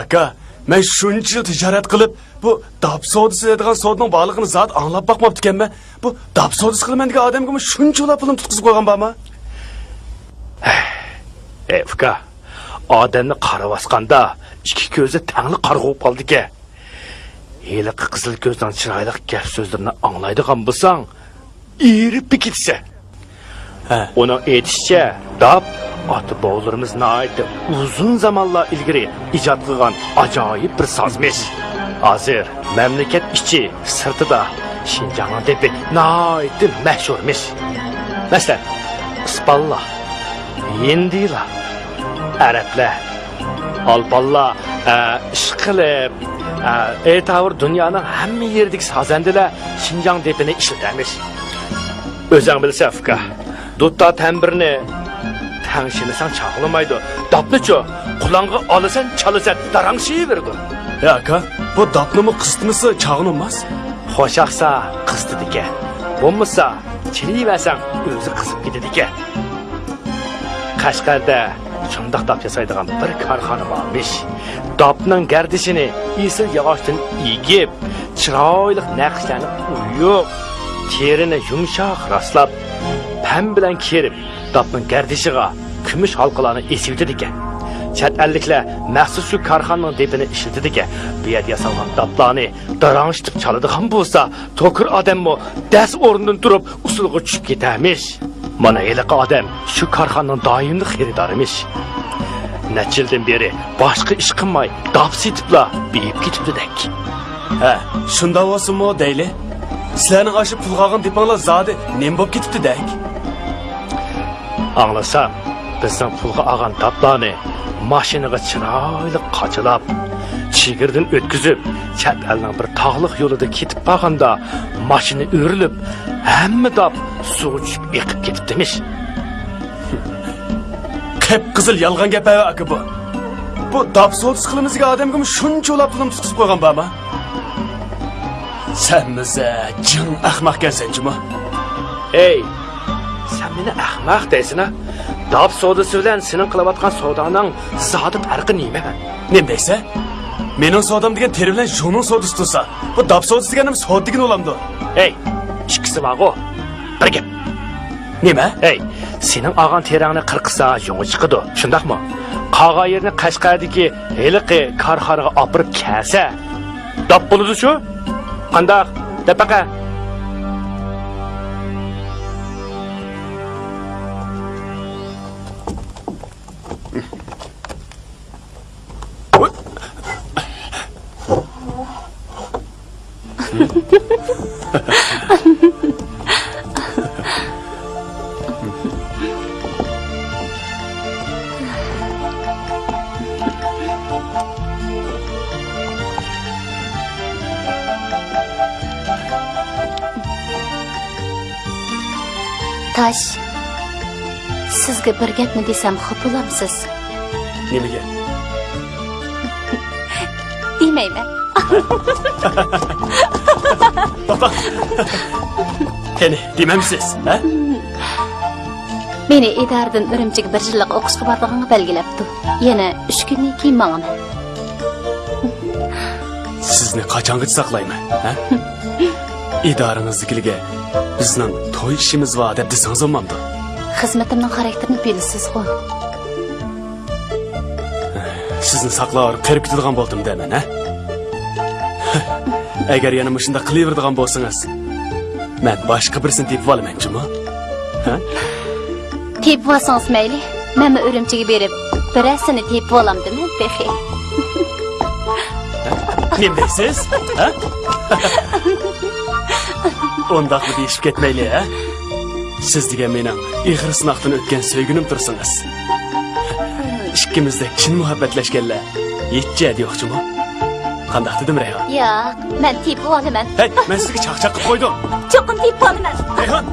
Aka, men shuncha yil tijorat qilib, bu dap sodisi degan sodning borlig'ini zot anglab boqmabdi ekanman. Bu dap sodisi qilaman degan odamga shuncha pulim tutqizib qo'ygan bormi? Uka, odamni qarab asqanda ikki ko'zi tangli qarg'ib qoldi ke. Heliqi qizil ko'zdan chiroyli gap so'zlarini anglaydigan bo'lsang, erib ketsa. Uning aytishicha, dab ota-bobolarimiz nihoyat uzun zamonlar ilgari ijod qilgan ajoyib bir sozmish. Hozir mamlakat ichi sirtida Şinjanning depi nihoyat mashhurmish. Masalan, ispanlar, hindilar, arablar, albanlar ishqilib aytavr dunyoning hamma yerdagi sozandilar Şinjang depini ishlatamish. O'zing bilsa, Fuka, do'tta tambirni tangshinasan chaqlamaydi. Dapni-chu, qulonga olasan, chalasan, darangshiyverdi. Aka, bu dapnimi qistmisi chaqnılmaz? Xo'shaqsa qistidiki. Bo'lmasa, chiliyversan, o'zi qizib ketadiki. Qashqarda shundoq dap yasaydigan bir korxona bormish. Dapning gardishini esil yog'ochdan egib, chiroyli naqshlarni uyib, terini yumshoq raslab, pam bilan kerib, dapning gardishiga kumush halqalarni esivdi ekan. Chet elliklar maxsus shu korxonaning depini ishlatdi ekan. Bu yerda yasalgan daplarni darangshitib chaladigan bo'lsa, to'kir odammi das o'rnidan turib usulga tushib ketamish. Mana eliqi odam shu korxonaning doimli xaridorimish. Necha yildan beri boshqa ish qilmay, dap setiblar beyib ketibdi-dak. Shunda bo'lsinmi deyli? Sizlarning aşı pul qolgan depinglar zodi nima bo'lib ketibdi-dak? Anglasam, bizning pulga olgan daplarni mashinaga chiroyli qochilab, chegirdan o'tkazib, chet elning bir tog'liq yo'lida ketib qolganda, mashina o'rilib, hamma dap suvga tushib eqib ketibdimish. Qip-qizil yolg'on gap aka bu. Bu dap so'z qilimizga odamga shuncha pulni tutqizib qo'ygan bormi? Sen bize cın ahmak gelsenci mi? Ey, sen beni ahmak deysin ha? Dap sodası bilen senin kılavatkan sodanın zadi farkı neyme ben? Ne deyse? Menin sodam degen teri bilen jonun sodası tutsa. Bu dap sodası degenim sod degen olamdı. Ey, ikisi var o. Bir gep. Neme? Ey, senin ağan terağını kırksa yonu çıkıdı. Şundak mı? Qağa yerini Qashqardagi heliqi karxanaga opirib kelsa, dap bo'ladi shu? Qandaq? Dapaqa. Taş, sizga bir gapni desam xafa bo'lamsiz? Nimaga? Demayman. Qani, demamsiz, ha? Meni Edardan Urumchiga bir yillik o'qishga borganini belgilabdi. Yana 3 kundan keyin manaman. Sizni qachongacha saqlayman, ha? İdaranızdakiga bizning to'y ishimiz va deb desangiz bo'lmamdi. Xizmatimning xarakterini bilasiz-ku. Sizni saqlab qirib ketadigan bo'ldim deyman, ha? Agar yana shunda qilaveradigan bo'lsangiz, men boshqa birsini tepib olaman-chimi? Ha? Tepib olsangiz mayli. Men Urumchiga berib, birasini tepib olamdimi, texi? Nima deysiz? Ha? Ondaqmi deyishib ketmayli, ha? Siz degan mening ig'ir sinoqdan o'tgan sevginim tursangiz. Ikkimizda chin muhabbatlashganlar yetjadi yo'qchimi? Qandaq dedim Rayhon? Yo'q, men tepib olaman. Hey, men sizga chaqchaq qilib qo'ydim. Cho'qin tepib olaman. Rayhon.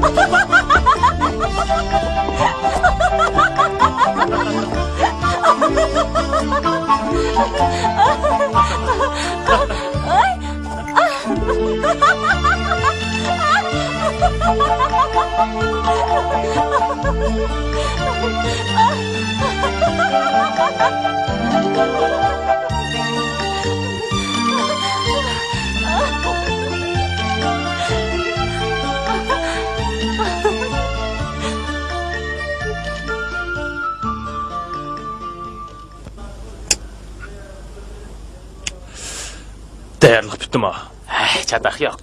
Tayyorlik bitdimi? Çatak yo'q.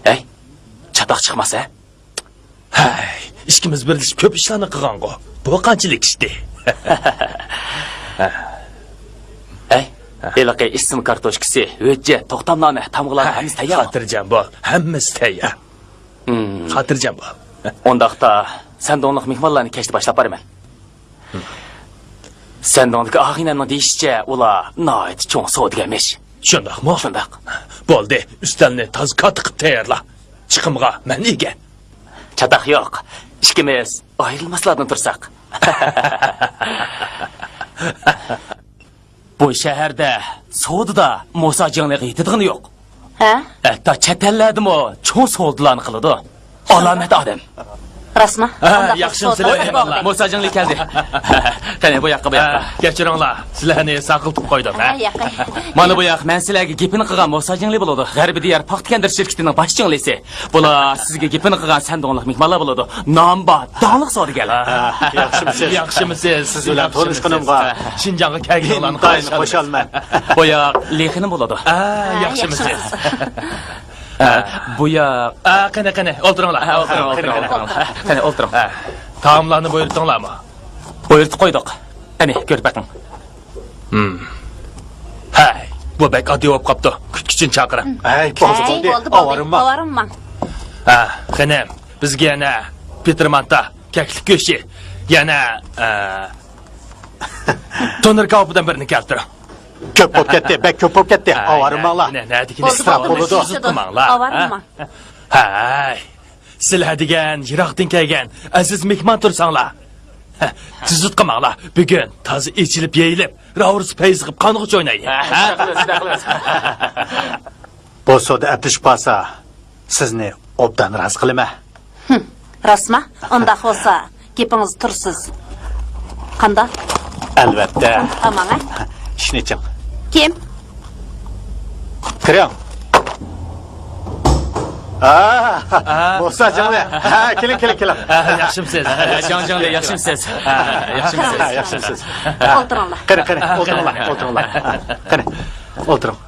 Ey, çatak chiqmasa? Hay, ikkimiz birlashib ko'p ishlarni qilgan-ku. Bu qanchalik ishdi? Ey, iliqi ism kartoshkasi, o'tja, to'xtamlarni, tamg'ularni hammasi tayyor. Xotirjam bo'l, hammasi tayyor. Xotirjam bo'l. Ondaqda sandonliq mehmonlarni kechdi boshlab boraman. Sandondagi og'inamning deyishicha, ular noit cho'ng sodiganmish. Shundaqmi? Shundaq. Bo'ldi, ustalni toz qattiq tayyorla. Chiqimga men ega. Çatak yo'q. Ikkimiz ayrilmaslardan tursak. Bu shaharda sodida Musa jonliq yetadigan yo'q. Ha? Hatta chet ellardimi cho'ng sodilarni qiladi. Alomat odam. Rasma? Yaxshi sizlar. Musa jonliq keldi. Qani bu yoqqa bu yoqqa. Kechiringlar, sizlarni saqiltib qo'ydim, ha. Yaqin. Mana bu yoq men sizlarga gapini qilgan Musa jonliq bo'ladi. G'arbiy diyar paxtkandir shirkatining bosh jonlisi. Bular sizga gapini qilgan sandonliq mehmonlar bo'ladi. Nomba, donliq sodiganlar. Yaxshimisiz? Siz bilan tanishganimga Shinjonga kelganlarni qayni qo'shalman. Bu yoq lexinim bo'ladi. Yaxshimisiz? Bu yoq Qani, o'tiringlar. o'tiring. Qani o'tiring. Taomlarni buyurdinglarmi? Buyurtib qo'ydik. Qani ko'rib baqing. Hay, bu bek oddiy bo'lib qopti. Kutkichini chaqiring. Ay, Bo'ldi, ovarimma. ovarimman. Qani, bizga yana Petermanta, kaklik go'shti, yana to'nir kabobidan birini keltiring. Ko'p bo'lib ketdi, bek ko'p bo'lib ketdi. Ovarimmalar. Israf bo'ladi. Ovarimman. Hay, sizlar degan yiroqdan kelgan aziz mehmon tursanglar. Tuzut qilmanglar. Bugun tozi ichilib, yeyilib, ravurs payz qilib qonig'ich o'ynaydi. Bu soda atish pasa sizni obdan raz qilaman. Rasma? Undaq bo'lsa, gapingiz tursiz. Qanda? Albatta. Aman, ha? Ishni ching. Kim? Kiring. Musa jonli. Keling. Yaxshimisiz? Jonjonli yaxshimisiz? Yaxshimisiz. O'tiringlar. Qani, o'tiringlar. Qani, o'tiring.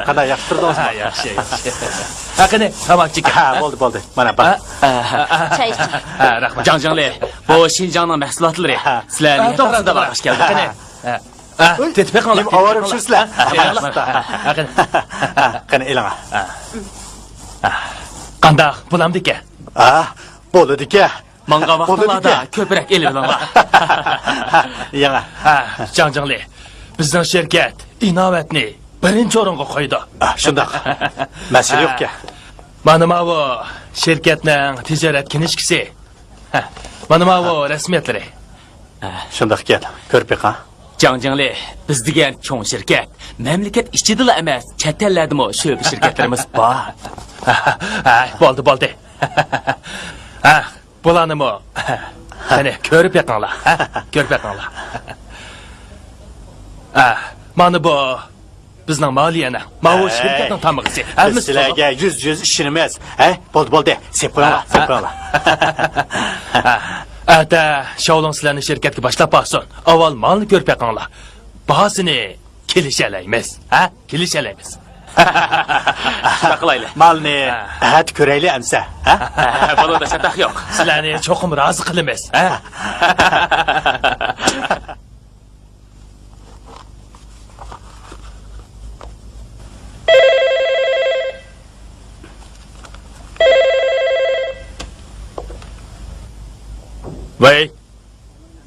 Qanday yaxshi turdingizmi? Yaxshi. Qani, tamakchi. Bo'ldi. Mana bak. Chay iching. Rahmat. Jonjonli, bu Shinjongning mahsulotlari. Sizlarning to'g'risida baqash keldi. Qani. Tetib qolib. Ovarim sizlar. Qani, elang. Qandaq bo'lamdiki? Bo'ladi-ku. Manga vaqtlarda ko'proq elinglar. Yana. Jonjonli, bizning shirkat inovatni birinchi o'ringa qo'ydi. Shundoq. Masala yo'q-ku. Mana bu shirkatning tijorat kinishkisi. Mana bu rasmiyatlari. Shundoq kel. Ko'rib yiqa. Jonjonli, biz degan cho'ng shirkat mamlakat ichidala emas, chet ellardami shu shirkatlarimiz bor. Bo'ldi. Bularnimi? Qani, ko'rib yiqinglar. Ko'rib yiqinglar. Mana bu bizning maliyani, mana shirkatning tamg'isi. Biz sizlarga yüz ishimiz. Bo'ldi. Sep qo'yinglar. Ata, Shaolong sizlarni shirkatga boshlab borsin. Avval malni ko'rib yiqinglar. Bahosini kelishalaymiz. Kelishalaymiz. Taqlayli. Malni ko'rayli amsa. Bo'ladi, shataq yo'q. Sizlarni cho'qim rozi qilamiz. Voy,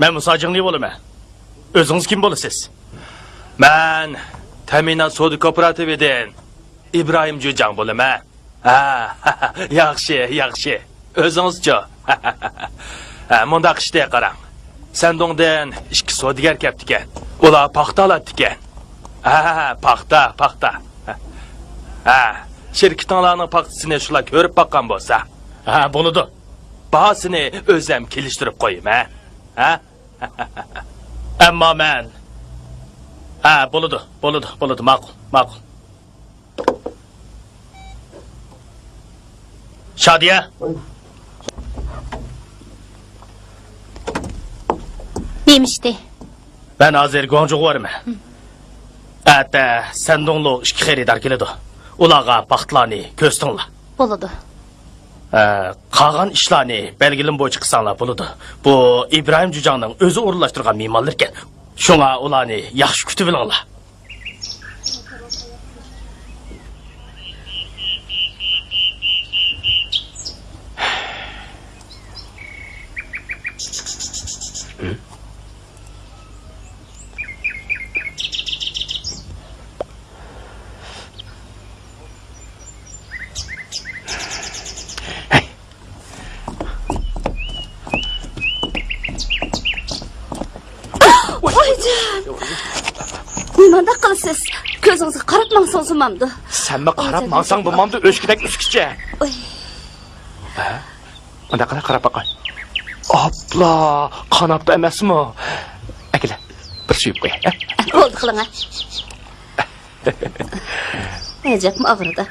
men musojingli bo'laman. O'zingiz kim bo'lasiz? Men ta'minot sodi kooperatividan İbrahim Jo'jang bo'laman. Yaxshi. O'zingiz-chi? Mundaq ishda qarang. Sandongdan 2 sodigar kelibdi ekan. Ular paxta oladi ekan. Paxta. Shirkatinglarning paxtasini shular ko'rib baqqan bo'lsa, bo'ladi. Bahosini o'zim kelishtirib qo'yaman. Ammo men bo'ladi, ma'qul. Shadiya. Demişdi. Ben hazır goncuq varım. Ata, sendonlu iki xeridar keledi. Ulağa baxtlarni ko'rstinglar. Bo'ladi. Qolgan ishlarni belgilim bo'yicha qilsanglar bo'ladi. Bu İbrahim Jujanning o'zi o'rinlashtirgan me'morlar ekan. Shunga ularni yaxshi kutib olinglar. Nimanda qilsiz? Ko'zingizga qaratmangsiz o'zimamdi. Senme qarab mansang bulmamdı öşkidek üsküçe. Oy. Onda qarab bakay. Abla, kanapta emas mi? Akile, bir suyup koy. Bo'ldi qiling. Ajabmi og'ridi.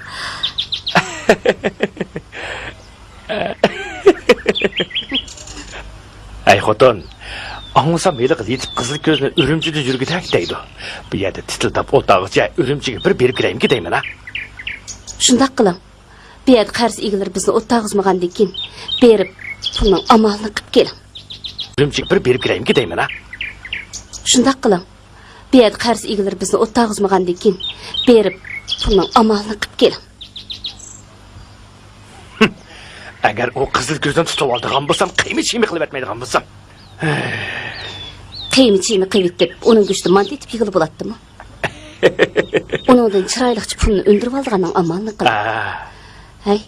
Ay xotin, anlasam meyli kız yetip kızıl gözüne ürümcüde yürgütek deydi. Bu yerde titildap otağıca ürümcüge bir berip gireyim gideyim ha. Shundoq qiling. Bu yerda qarz egilar bizni o'tag'izmagandan keyin berib pulning amalini qilib keling. Ürümcüge bir berip gireyim gideyim ha. Shundoq qiling. Bu yerda qarz egilar bizni o'tag'izmagandan keyin berib pulning amalini qilib keling. Eğer o kızıl gözden tutup aldığım bulsam kıymet şeyimi kılıp etmeydiğim bulsam. Qiymichini qiyib deb uning go'shti mant etib yig'ilib bo'ladimi? Uningdan chiroyliqcha pulni undirib olganning amalini qil. Hay,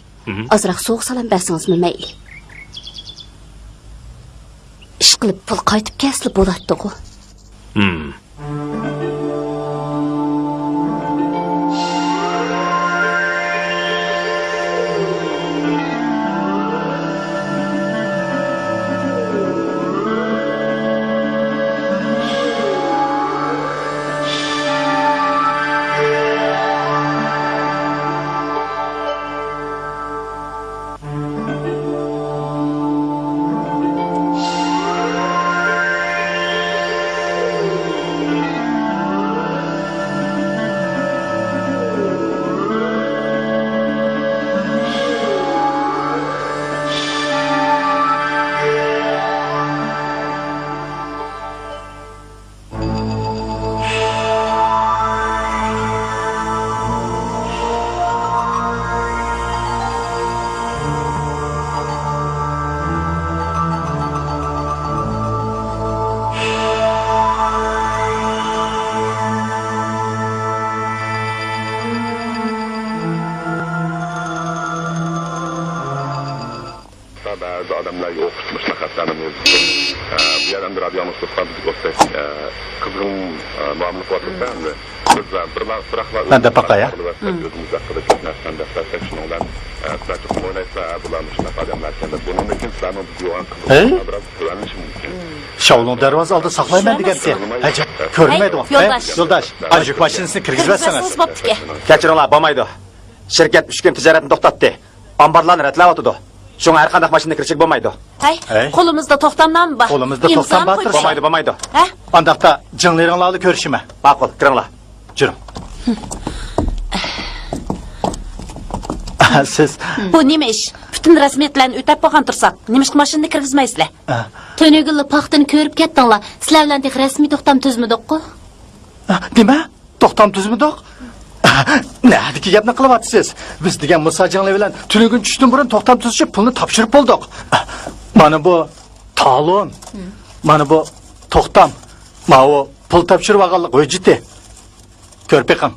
ozroq so'q salam bersingizmi mayli. Ish qilib pul qaytib kelsa bo'ladi-ku. Bazı adamlar yok tutmuşlar hastanın bir yerden bir radyomuz tutkan bir olsa kızgın muamele korkuttan Ben de bakaya. Şavlun darvaz aldı saklayman degansiz. Acab ko'rmaydi. Yo'ldosh, ajik mashinasini kirgizmasangiz. Kechiringlar, bo'lmaydi. Shirkat 3 kun tijoratni to'xtatdi. Ambarlarni ratlayotdi. Shunga har qanday mashina kirishik bo'lmaydi. Hay, qo'limizda to'xtamdan bor. Qo'limizda to'xtam bor. Bo'lmaydi. Ha? Andaqda jingliringlarni ko'rishima. Ma'qul, kiringlar. Juring. Siz Bu nima ish? Butun rasmiyatlarni o'tab bo'lgan tursak, nima ish mashinani kirgizmaysizlar? To'nigilli paxtani ko'rib ketdinglar. Sizlar bilan rasmiy to'xtam tuzmidiq-ku. nima? To'xtam tuzmidiq? Nahadiki gapni qilyapsiz? Biz degan Musajonlar bilan tunugun tushdan burun to'xtam tuzishib pulni topshirib bo'ldik. Mana bu talon. Mana bu to'xtam. Mana bu pul topshirib olganlik hujjati. Ko'rib beqing.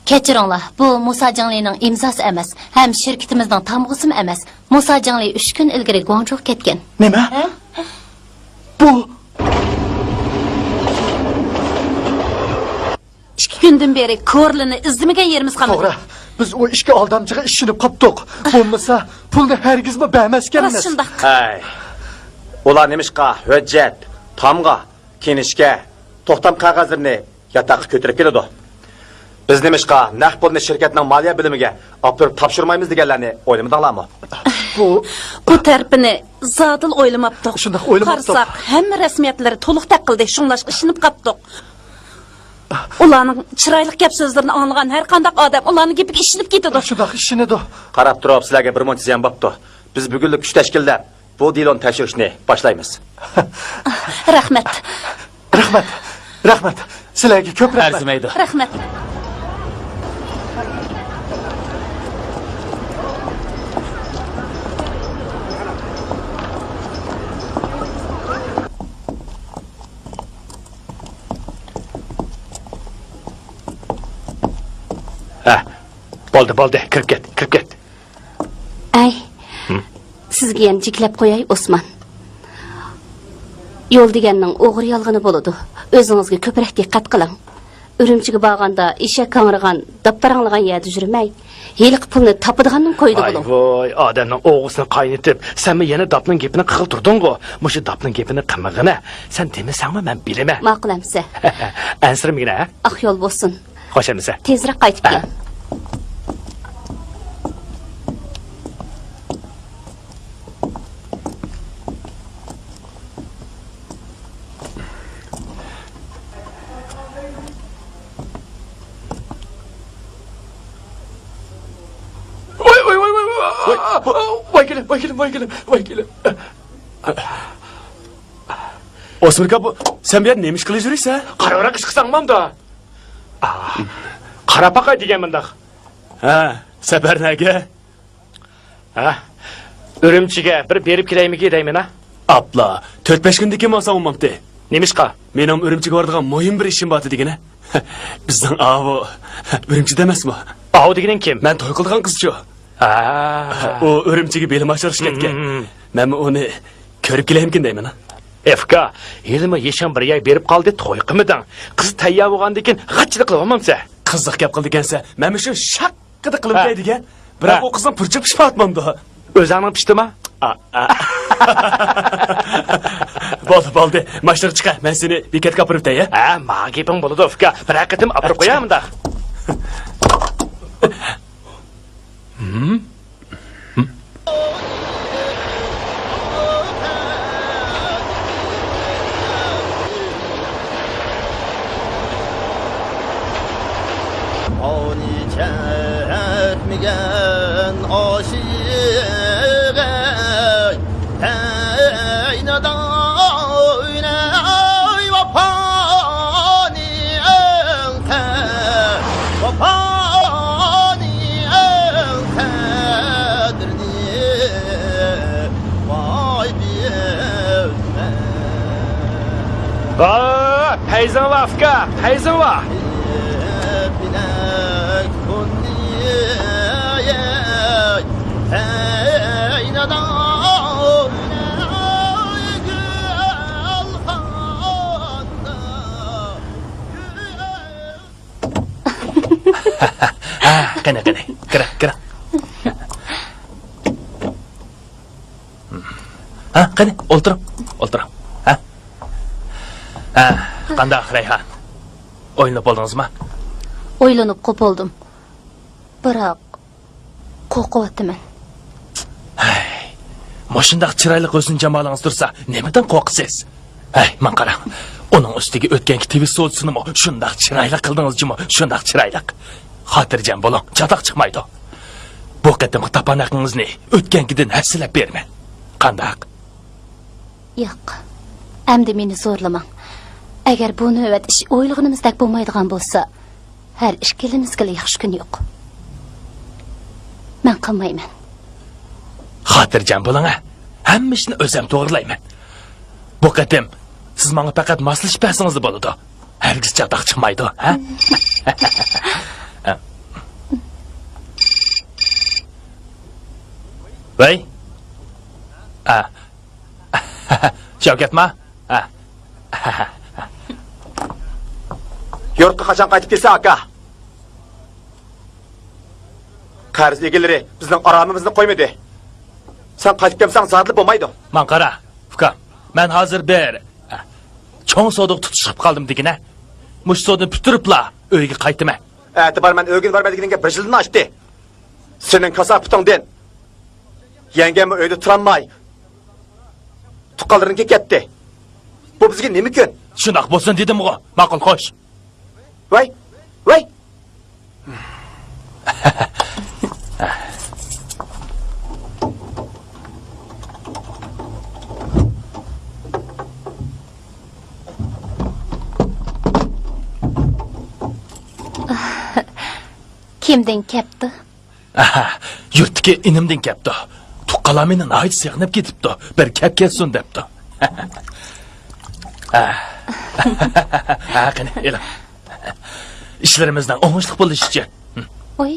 Kechiringlar, bu Musa Janglining imzosi emas, ham shirkatimizning tamg'isi emas. Musa Jangli 3 kun ilgari Guangzhou ketgan. Nima? Bu 2 kundan beri ko'rlini izlamagan yerimiz qolmadi. to'g'ri. Biz o ishga aldamchiga ishinib qopdik. Bo'lmasa pulni hargizmi bermasganmiz. Rost shundoq. Hay. Ular nemishqa hujjat, tamga, kinishga, to'xtam qog'ozlarini yataqqa ko'tarib keladi. Biz nemishqa naq pulni shirkatning moliya bilimiga olib turib topshirmaymiz deganlarni o'ylamadinglarmi? Bu tarafini zadil o'ylamapdiq. Shundoq o'ylamapdiq. Qarsak, hamma rasmiyatlari to'liq taqildi, shunlashqa ishinib qapdiq. Ularning chiroyli gap so'zlarini anglagan har qanday odam ularning gapiga ishinib ketadi. Shundoq ishini-da. Qarab turib, sizlarga bir muncha ziyon bo'pti. Biz bugunlik kuch tashkillab bu deloni tekshirishni boshlaymiz. Rahmat. Rahmat. Sizlarga ko'p rahmat. Arzimaydi. Rahmat. Ha. Bo'ldi, kirib ket. Ay, sizga ham jiklab qo'yay, Osman. Yo'l deganning o'g'ri yolg'oni bo'ladi. O'zingizga ko'proq diqqat qiling. Urumchiga borganda eshak qang'irgan, dapparanglagan yerda yurmay, heliq pulni topadiganning qo'ydi bo'ling. Voy, odamning o'g'isini qaynitib, sen yana dapning gapini qilib turding-ku. Mushu dapning gapini qilmag'ina. Sen demasanmi, men bilaman. Ma'qulamsa. Ansirmigina, ha? Aq yo'l bo'lsin. Xo'shamisa. Tezroq qaytib kel. Voy kelim. Osman aka, sen bu yerda nima ish qilib yuribsan? Qaravroq ish qilsangmanda. Qarapaqa degan bundaq. Ha, safarnaga. Ha. Urumchiga bir berib kelaymi deyman, ha? Abla, 4-5 kundan keyin olsam olmamdi. Nima ishqa? Mening Urumchiga boradigan muhim bir ishim bor degani. Bizning avo Urumchida emasmi? Avo deganing kim? Men to'y qilgan qizchi. Ha, u Urumchiga belim ochirishga ketgan. Men uni ko'rib kelayimkin deyman, ha? FK, elimi yesham bir yay berib qoldi, to'y qilmading. Qiz tayyor bo'lgandan keyin g'achchilik qilib olmamsa. Qiziq gap qildi ekansa, men shu shaqqida qilib qo'ydigan. Biroq u qizning purchib pishmatmamdi. O'zingning pishdimi? Bo'ldi. Mashriq chiqa. Men seni bekatga olib qo'yay. Ha, ma gaping bo'ladi, FK. Bir haqiqatim olib qo'yamda. Ani çekmeyen aşık Eynada oynay vapani ente Vapani entedirni Vay bilme Peyzan var, FK. Peyzan var. Bilek kunniye Eynada oynay gül handa Qani. Kira. Ha, qani, o'ltirib. Ha? Qanday Rayhan? O'ynab bo'ldingizmi? O'ylanib qo'poldim. Biroq qo'rqyapman. Mashindaq chiroyli o'zin jamoalingiz tursa, nimadan qo'rqsiz? Hey, men qarang. Uning ustiga o'tganki TV so'lsinimi, shundaq chiroyli qildingizmi? Shundaq chiroyli. Xotirjam bo'ling, chatoq chiqmaydi. Bu qatimki tapanaqingizni o'tgankidan hasilab berma. Qandaq? Yo'q. Endi meni zo'rlamang. Agar bu navbat ish o'ylig'inimizdek bo'lmaydigan bo'lsa, har ishkilimizga yaxshi kun yo'q. Men qilmayman. Xotirjam bo'ling, hamma ishni o'zim to'g'rilayman. Bu qatim siz menga faqat maslashib bersangiz bo'ladi. Hargiz chatoq chiqmaydi, ha? Voy. Shavkatma? Yurtqa qachon qaytib kelsa aka? Qarz egalari bizning aramimizni qo'ymadi. Sen qaytib kelsang zotli bo'lmaydi. Men qara, ukam. Men hozir bir cho'ng sodiq tutishib qoldim degina. Mush sodni bitiribla uyga qaytaman. E'tibor men o'gin bormaydiganiga bir yildan oshdi. Sening kasab putingdan Yengem öyle turanmay. Tuqqanlarınki ketdi. Bu bizga nima kun? Shunaq bo'lsin dedim-ku. Ma'qul, xo'sh. Voy, voy. Kimden kepti? Yurtdagi inimdan kepti. Tuqqalar meni nihoyat saqnab ketibdi. Bir kep kelsin debdi. Qani, elim. İşlerimizden oңuшлык bo'lishicha. Oy.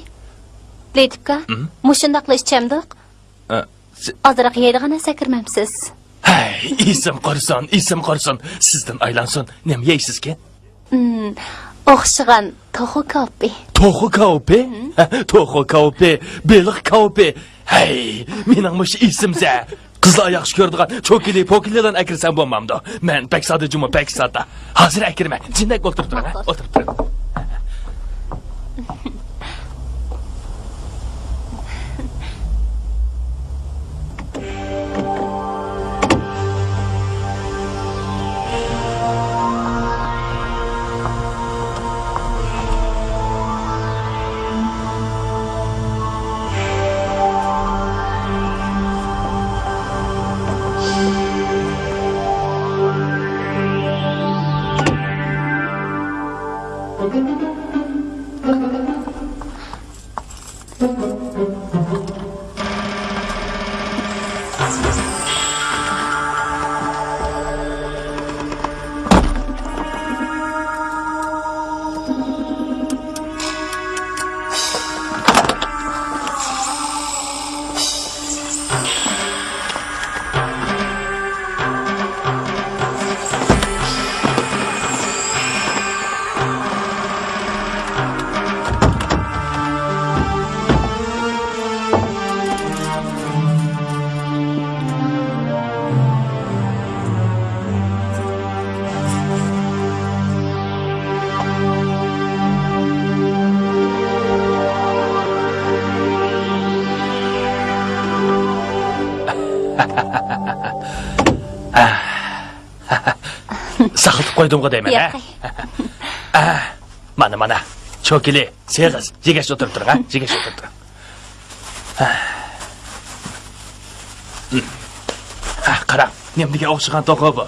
Letipka, mushundaqla ishchamdiq. Ozroq yeydigan narsa kirmamsiz. Hay, isim qursin. Sizdan aylansin. Nima yeysizki? O'xshagan to'xu kopi. To'xu kopi? To'xu kopi, beliq kopi. Hay, mening mush isimsa. Qizlar yaxshi ko'radigan cho'kili pokilidan akirsan bo'lmamdi. Men pek sadajimi pek sada. Hozir akirma. Jindak o'tirib turing, o'tirib turing. Saqiltib qo'ydim-ku deyman, ha? Mana. Cho'kili, seg'iz, jegash o'tirib turing, ha? Jegash o'tirib turing. Qarang, nemaga o'xshagan to'qo bu?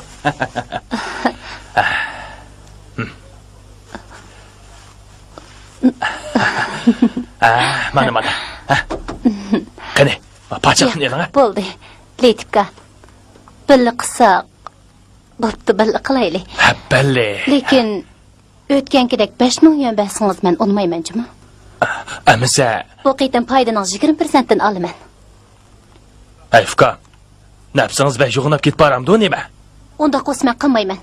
Mana. Qani, pachaqni eling, ha? Bo'ldi. Letipka. Billa qilsak, bo'pti, billa qilaylik. Ha, balli. Lekin o'tgankidek 5000 yuan bersangiz men unmayman-jimi? Amisa, Bu qitim foydaning 20%dan olaman. Ayfka. Nafsingiz va yo'g'inab ketib boramdi, nima? Unda qo'sma qilmayman.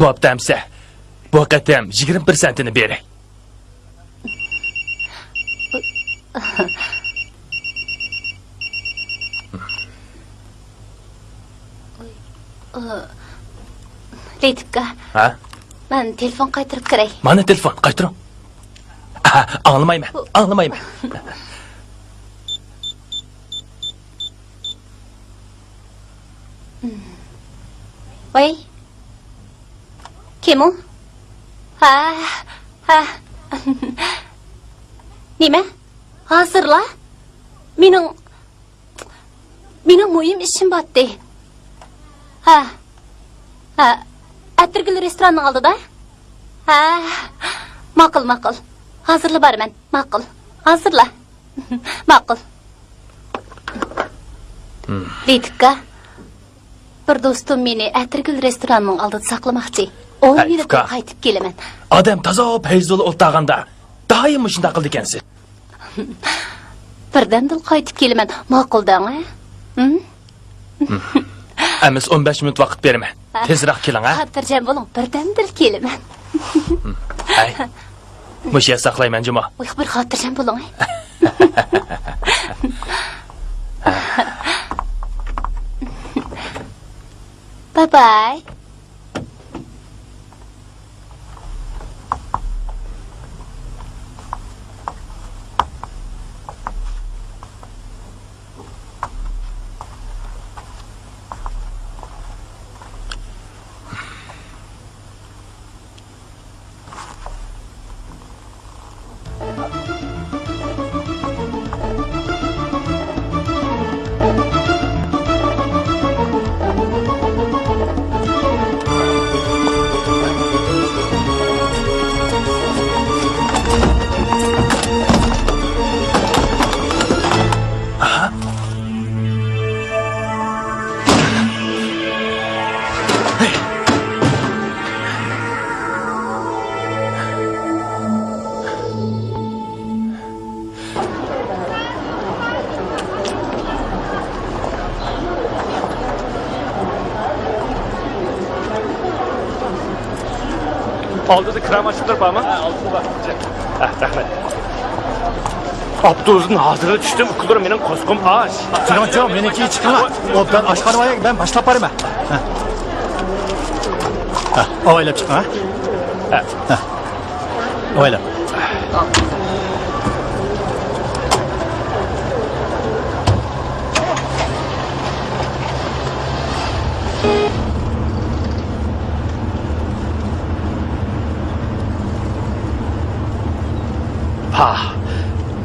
Bo'pti, amsa. Bu qatam 20%ni beray. Letipka. Ha? Men telefon qaytarib kiray. Mana telefon, qaytaring. Anglamayman. Voy. Kim u? Ha. Nima? Hozirla? Mening muhim ishim botdi. Ha. Atirgul restoranning oldida? Ha. Ma'qul. Hozirla boraman. Ma'qul. Hozirla. Ma'qul. Letipka. Bir do'stim meni Atirgul restoranning oldida saqlamoqchi. 10 yilda qaytib kelaman. Odam toza payzul o'taganda doim shunday qildi ekansiz. Birdan-dil qaytib kelaman. Ma'quldan, ha? Amiz 15 minut vaqt beraman. Tezroq keling, ha? Xotirjam bo'ling, birdan-dil kelaman. Hay. Mush saqlayman, juma. Voy, bir xotirjam bo'ling, ha? Bye-bye. Aldıda kram açılır mı? Aldıda bak. Rahmet. Abduzun hazırı düştüm. Kılırım benim koskum ağaç. Çıkın, meniki çıkın lan. O ben aşkarım ayak, ben başlap varım ha. O öyle çıkın ha. O öyle. Ha,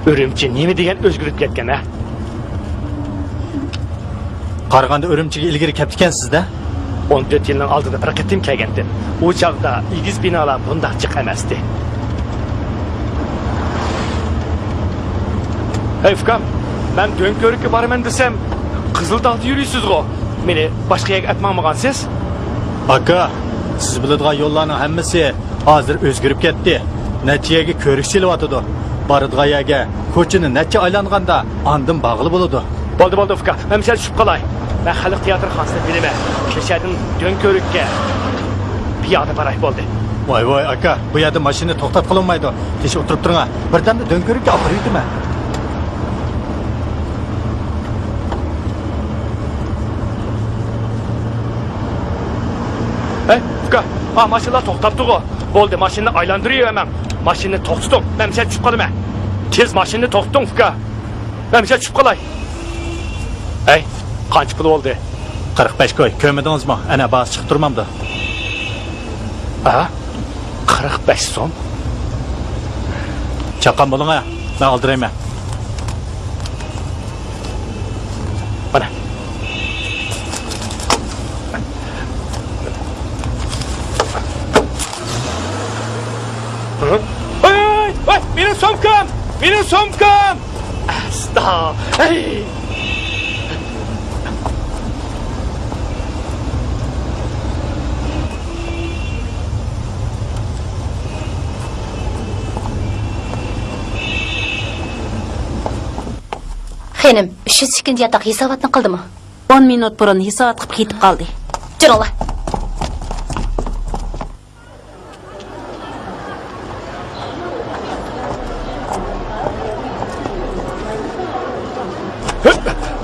Ürümçi nemi degan özgürüp ketken ha? Qaraganda Ürümchiga ilgari kelibdikansiz-da. 14 yılın aldığında bir ketim kelgendim. O çağda igiz binalar bunda açık emasdi. Hey Fukam, ben Dönkörük'e barmen desem Kızıldağ'da yürüyorsunuz o. Beni başka yere etmamagansız? Aka, siz biladigan yo'llarning hammasi hozir o'zgarib ketdi. Natijaga ko'rik selyapti. Boradigan yerga ko'chani necha aylanganda andin bog'li bo'ladi. Bo'ldi Fukam, men sal tushib qolay. Ben Xalq teatr xonasida bilaman. Kechadin Dönkörük'e piyoda baray bo'ldi. Voy aka, bu yerda mashina to'xtat qilinmaydi. Teshib o'tirib turing. Birdamda Dönkörükka olib yurdim. Hey Fukam, ha maşinlar to'xtatdi o. Bo'ldi, mashinani aylantirib hemen. Mashinani to'xtating. Men sal tushib qolaman. Tez mashinani to'xtating Fukam. Men sal tushib qolay. Hey, qancha pul oldu? 45 koy, ko'midingizmi? Ana bas chiqib turmamdi. Ha? 45 so'm. Chaqan bo'ling, men oldirayman. Mana. Hey, benim somkam! Benim somkam! Asta! Hey! Xenim, 302 yataq hisobotni qildimi? 10 minut burun hisobot qilib ketib qoldi. Juringlar.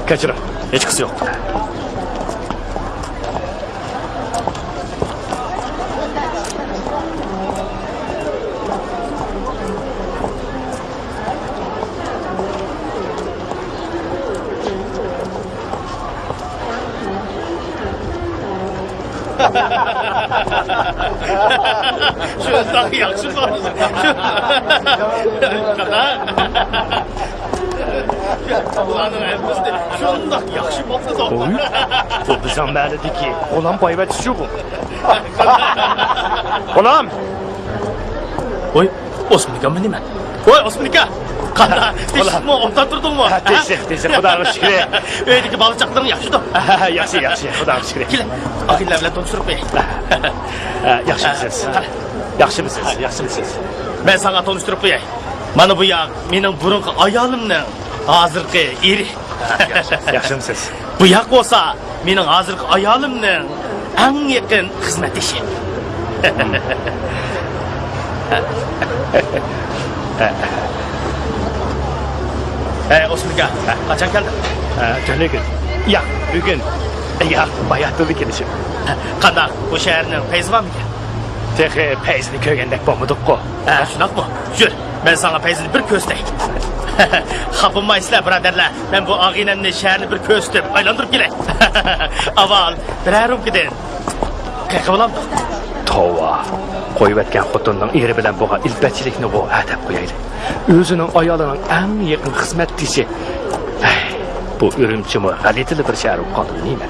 Kaçırın. Hiç kısı yok. Şundan yaxşı sorunuz. Ulanın elimizde şundan yaxşı bopsa da. Oy, bu bizden belliydi ki. Ulan bayvet şu bu. Ulan! Oy, Osmanlıka mı neymen? Oy Osmanlıka! Qanda, teşkimi orta durdun mu? Teşekkür, Xudoga şükür. Öydeki balıqçaqların yaxşıdır. Yaxşı, Xudoga şükür. Kele, ağillər bilan tanıştırıb qoyay. Yaxşımısınız. Yaxşımısınız. Yaxşımısınız. Ben sana tanıştırıb qoyay. Mana bu yağ mening burunqi ayolımның hozirgi eri. Yaxşımısınız. Bu yağ olsa mening hozirgi ayolımның eng yaqin xizmatdoshi. Osmanlıka, qachon keldin? Döne gün. Ya, bugün. Ya, bayatlılı gelişim. Qandaq, bu şəhərnin peyzi varmı ki? Tehi peyzini köygəndək bombuduk ko. Şunaqmı? Jür, ben sana peyzini bir köstək. Xapınmaysızlar, biraderlər. Ben bu ağinəmni şəhərini bir köstüm, aylandırıb gelək. Aval, birərum gidin. Qəyqi bulamdıq. Tova. Qoyub etken xotunun eri bilen boğa ilbətçilikini bu hədəb qoyaydı. Özünün ayalının ən yaxın xizmətçisi. Bu ürümçimi g'alitili bir şəhər olub qaldı, neymi?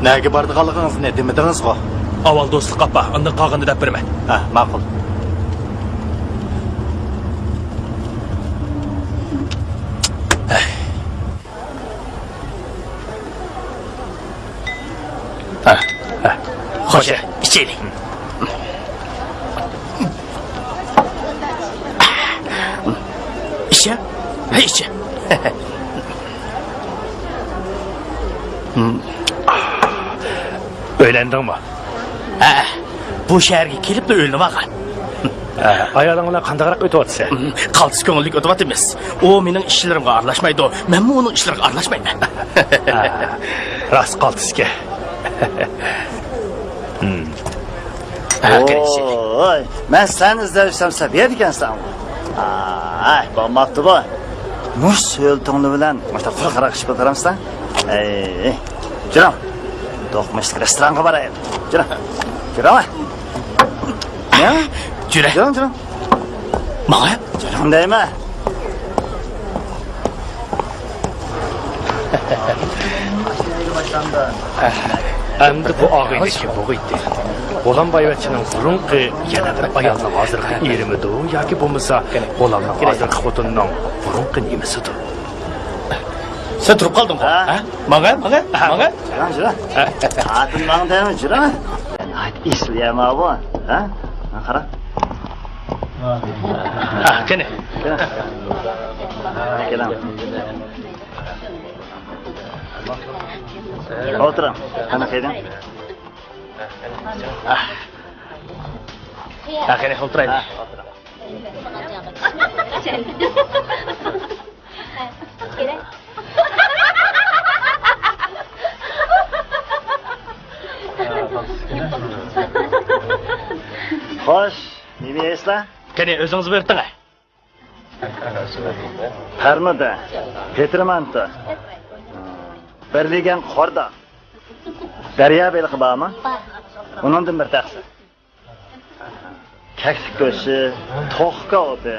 Nega bordiganligingizni ne demedingiz-ku? Aval dostluq qappa, ondan qağını deb bermə. Ha, ma'qul. Xo'ja, ichaylik. İçe? Ha, içe. Öylendin mi? Ha, bu shaharga kelib o'ylanib olgan. Ayolың bilan qandayroq o'tib o'tsa? Qaltis ko'ngillik o'tyapti emas. U mening ishlarimga aralashmaydi, men uning ishlariga aralashmayman. Rost qaltisga. Oy, men sen izləyirəm səbiyə dikənsən. Ay, baxmaqdı bu. Muş söyltüğünü bilen, məşdə qıraq işib oturamsan. Canım, toxmışlıq restoranga barayım. Canım, canım. Ne? Cürə. Canım. Mağa? Canım deyme. Endi bu ağayniki bu idi. Olan bayvatçının burunqi yana bir ayolning hozirgi erimidir yoki bo'lmasa olamning hozirgi xotinning burunqi nimasidir? Sen turib qolding ku? Ha? Mağa? Canım. Atın bana deyme, canım. Hadi işleyem abi. Ha? Qara. Qani. Kelam. Oturam. Qana qeydin? Qani o'tiraylik. Xo'sh, nima yeysiz? Qani o'zingiz buyurting. Parmada, Petromanta, Berligen Qorda, Daryo beliqi bormi? Undan bir taqsi. Kaksik go'shti, to'qqa o'ti.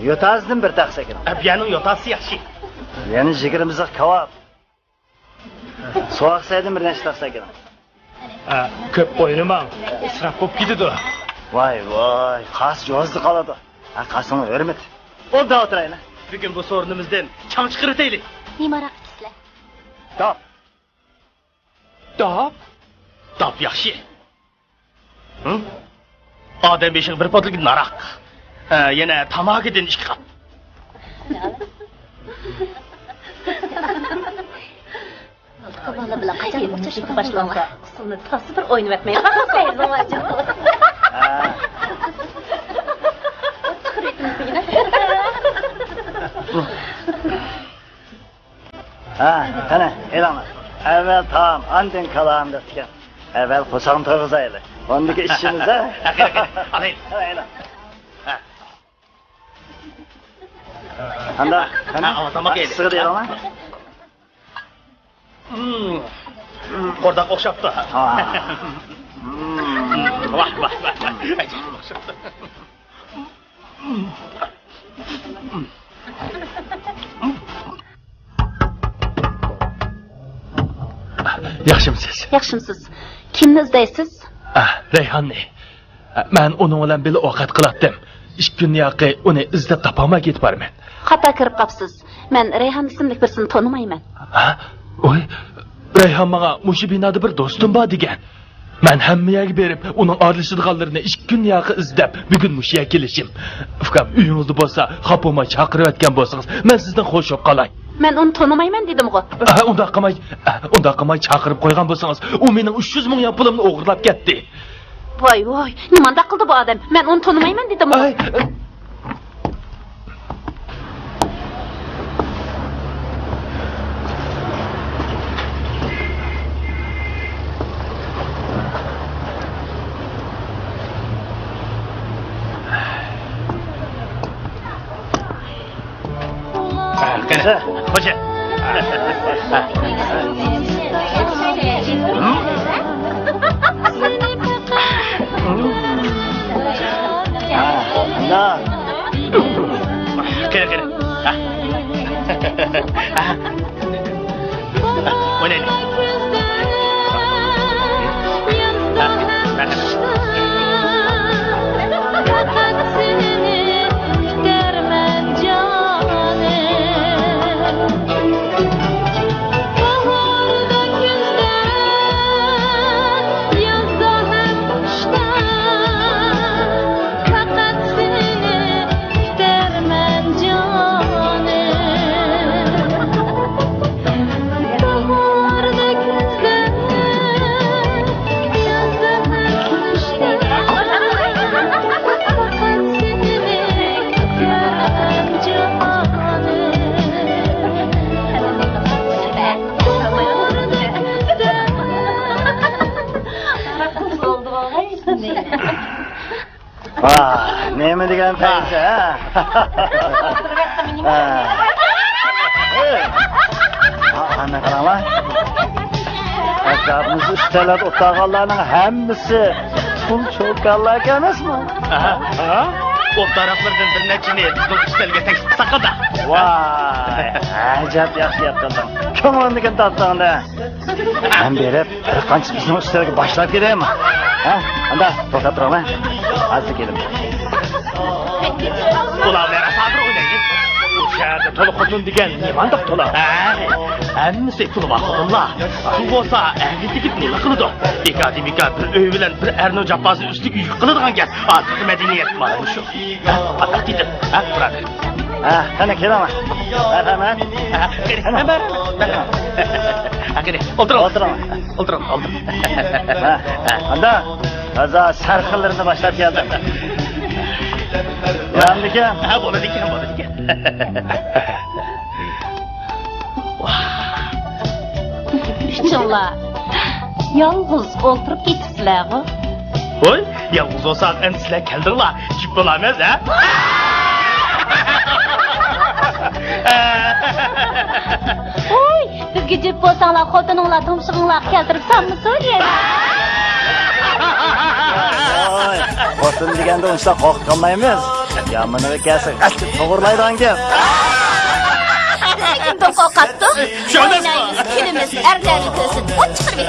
Yotazdan bir taqsi ekan. Abyaning yotasi yaxshi. Yani jigirimizni kebab. So'q saydan bir nechta taqsi ekan. Ko'p o'ynamang. Israf bo'lib ketadi. Voy, qas yozdi qoladi. Qasini hurmat. O'lda o'tiraylar. Bugun bu sorunimizdan chang chiqiraylik. Nimaroq sizlar? Top yaxshi. Odam beshig bir potlik naraq. Yana tamogidan ikki qap. Qavalla bilan qachon o'chishga boshlangan? Usulni tosi bir o'ynab etmay qolsaydim. Qana, e'lon. Evvel tamam, andın kalan dedik. Evvel kosan toğuzaylı. Ondaki işimize. Alayım. Anda, Avatama geldi. Sığı değil ama. Kordak okşaptı. Vah. Okşaptı. Yaxshimisiz? Yaxshimisiz. Kimni izlaysiz? Rayhonni. Men uning bilan bir ovqat qilatdim. 2 kun yoqi uni izlab topolmay ketib borman. Xato kirib qopsiz. Men Rayhon ismli birsini tonimayman. Oy, Rayhon menga mushu binoda bir do'stim bor degan. Men hammaga berib, uning aralashadiganlarini 2 kun yoqi izlab, bugun mushuga kelishim. Ukam, uyingizda bo'lsa, xapomay chaqirib aytgan bo'lsangiz, men sizdan xo'shib qolay. Men uni tonimayman dedim-ku. Unda qilmay chaqirib qo'ygan bo'lsangiz, u mening 300 ming pulimni o'g'irlab ketdi. Voy, nimanda qildi bu odam? Men uni tonimayman dedim-ku. Hoca. Kere. Oynayın. Bahardaki nima degan paysa, ana qaranglar. Atrofimiz ustalab o'tirganlarning hammasi pul cho'kallar emasmi? O taraflardan bir nechini bizning ustalga teksib saqada. Voy, ajab yaxshi yapting. Ko'nglimni topdingda. Men berib, bir qancha bizning ustalga boshlab ketaymi? Anda to'xtab turaman. Hozir keldim. Ular mera sabr o'ynaydi. Bu shaharda to'liq xotun degan nimandaq to'la. Hammasi pul va xotinlar. Pul bo'lsa, ahli nima qiladi? Akademika bir uy bilan bir erno jappasini ustiga yuk qiladigan gap. Hozir madaniyat mana shu. Ataqtidi. Turadi. Qani kelaman. Marhamat. Qani, o'tiraman. O'tiraman. Anda, toza sarxillarni boshlab keldim. Yo'qmikan? Bo'ladi ekan. Ishchilar, yolg'iz o'ltirib ketibsizlar-ku. Voy, yolg'iz olsaq, endi sizlar keldinglar. Jip bo'lamiz, ha? Voy, bizga jip bo'lsanglar, xotininglar tumshug'inglar keltirib sanmisiz? Voy, xotin deganda uncha qo'rqib qolmaymiz. Yomoniga kelsa, qachib to'g'rilaydigan gap. Kim qo'rqatdi? O'ynaymiz, kulimiz, erlarni ko'sin. O't chiqirib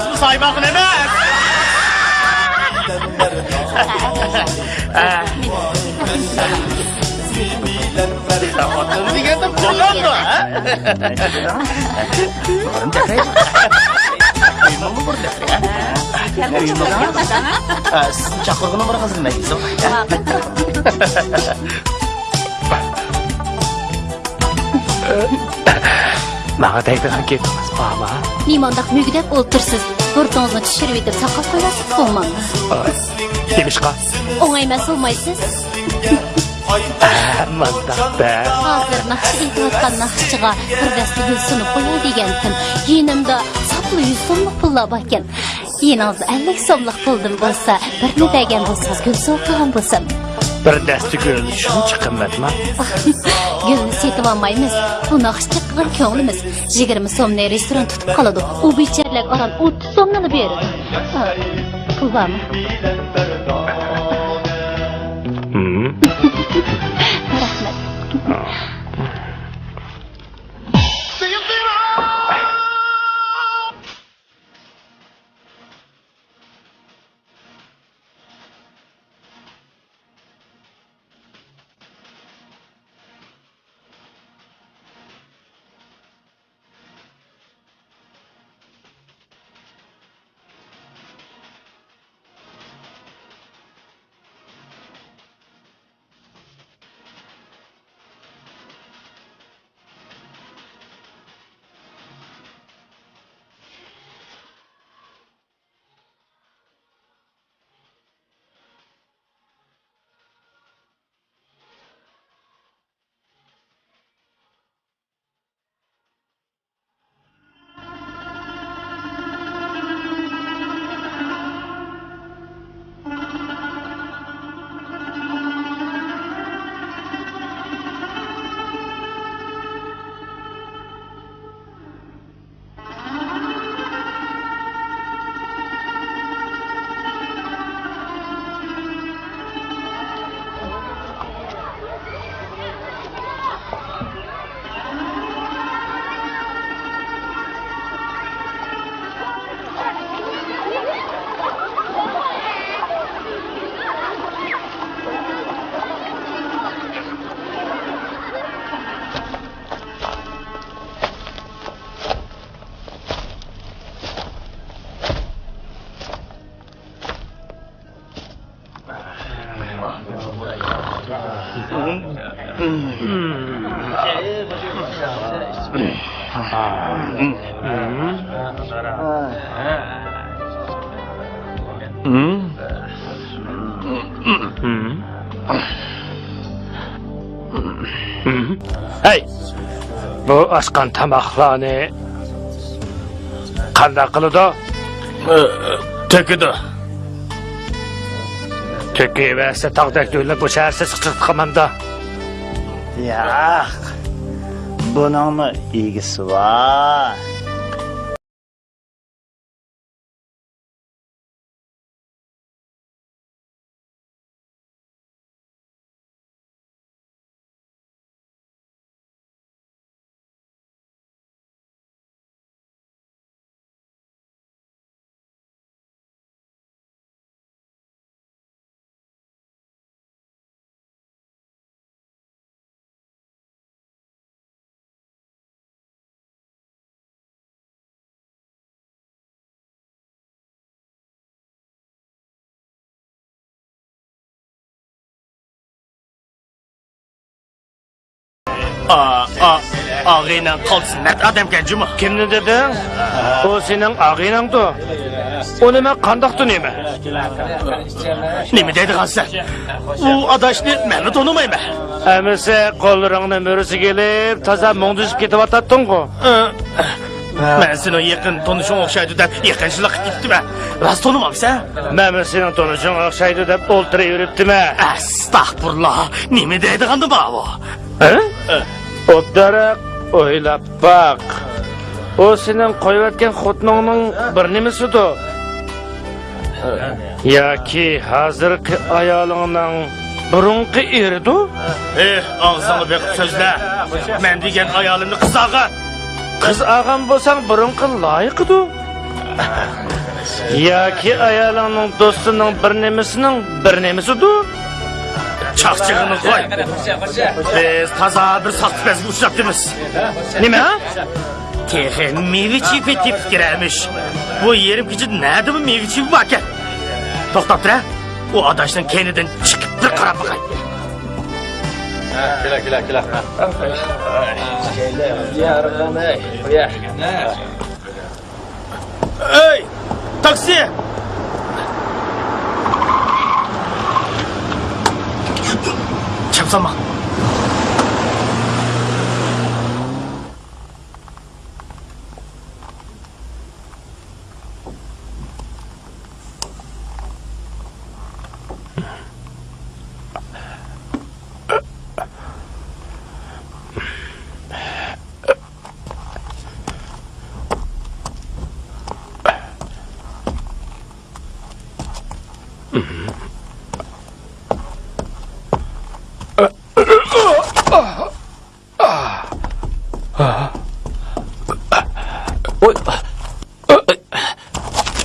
Siz saymaqın emas. Xotin deganda qo'rqadi, ha? Sizning chaqirgan nomingizni nima deysiz? Maga deydigan gapimiz bormi? Nimandaq mugdab o'ltirsiz. Burtingizni tushirib etib saqlab qo'yasiz bo'lmami? Demishqa. O'ngaymas olmaysiz. Mandaqda. Hozir naqsh aytayotgan naqshchiga bir dasta gul sunib qo'yay degandim. Yinimda sapli 100 so'mlik pullar bor ekan. Yiningizda 50 so'mlik puldim bo'lsa, birni degan bo'lsangiz gul so'qilgan bo'lsam. Bir dasta gul shuncha qimmatmi? Gulni setib olmaymiz. Bu naqshchi qilgan ko'nglimiz 20 so'mni restoran tutib qoladi. U becharalar oran 30 so'mni beradi. Pul bormi? Rahmat. Hey, bu aşkan tamaklarını qanday qiladi? Töküdü. Töküyverse tağdak döylep bu şehirse sıkıştırkamanda. Ya, bunun mu ilgisi var? Ağıyla kalsın. Net adam genci mi? Kimni dedin? O senin ağinandı. O neme kandaktı neme? Ne mi dedi sen? Bu adaşını ben tanımayım ben. Emese kollarına mörüsü gelip taza mongduşup ketip atattın ko. Ben senin yakın tanışın okşaydı da yakınçılık gitti be. Rast tanımam sen. Meme senin tonuşun okşaydı dep oltıra yürüptü mü? Estağfurullah. Ne mi dedi kandı bu? He? Obdarak oylap bak. O senin koyuvatken xotnonun bir nimesidir. Yoki hazırki ayolingning burunqi eridir. Ağzını bekip sözle. Ben degen ayalımni kız ağa. Kız ağam bo'lsang burunqi loyiqidir. Yoki ayolingning do'stining bir nimasining bir nimasidir. Çakçığını koy. Biz taza bir saat bezgi uçrattınız. Nima? Tehe meyve çiğip etip girermiş. Bu yerim küçük nerede bu meyve çiğip varken? Toktap dur ha. O adaşın kendinden çıkıp bir kara bakayım. Hey! Taksi! Çapsama.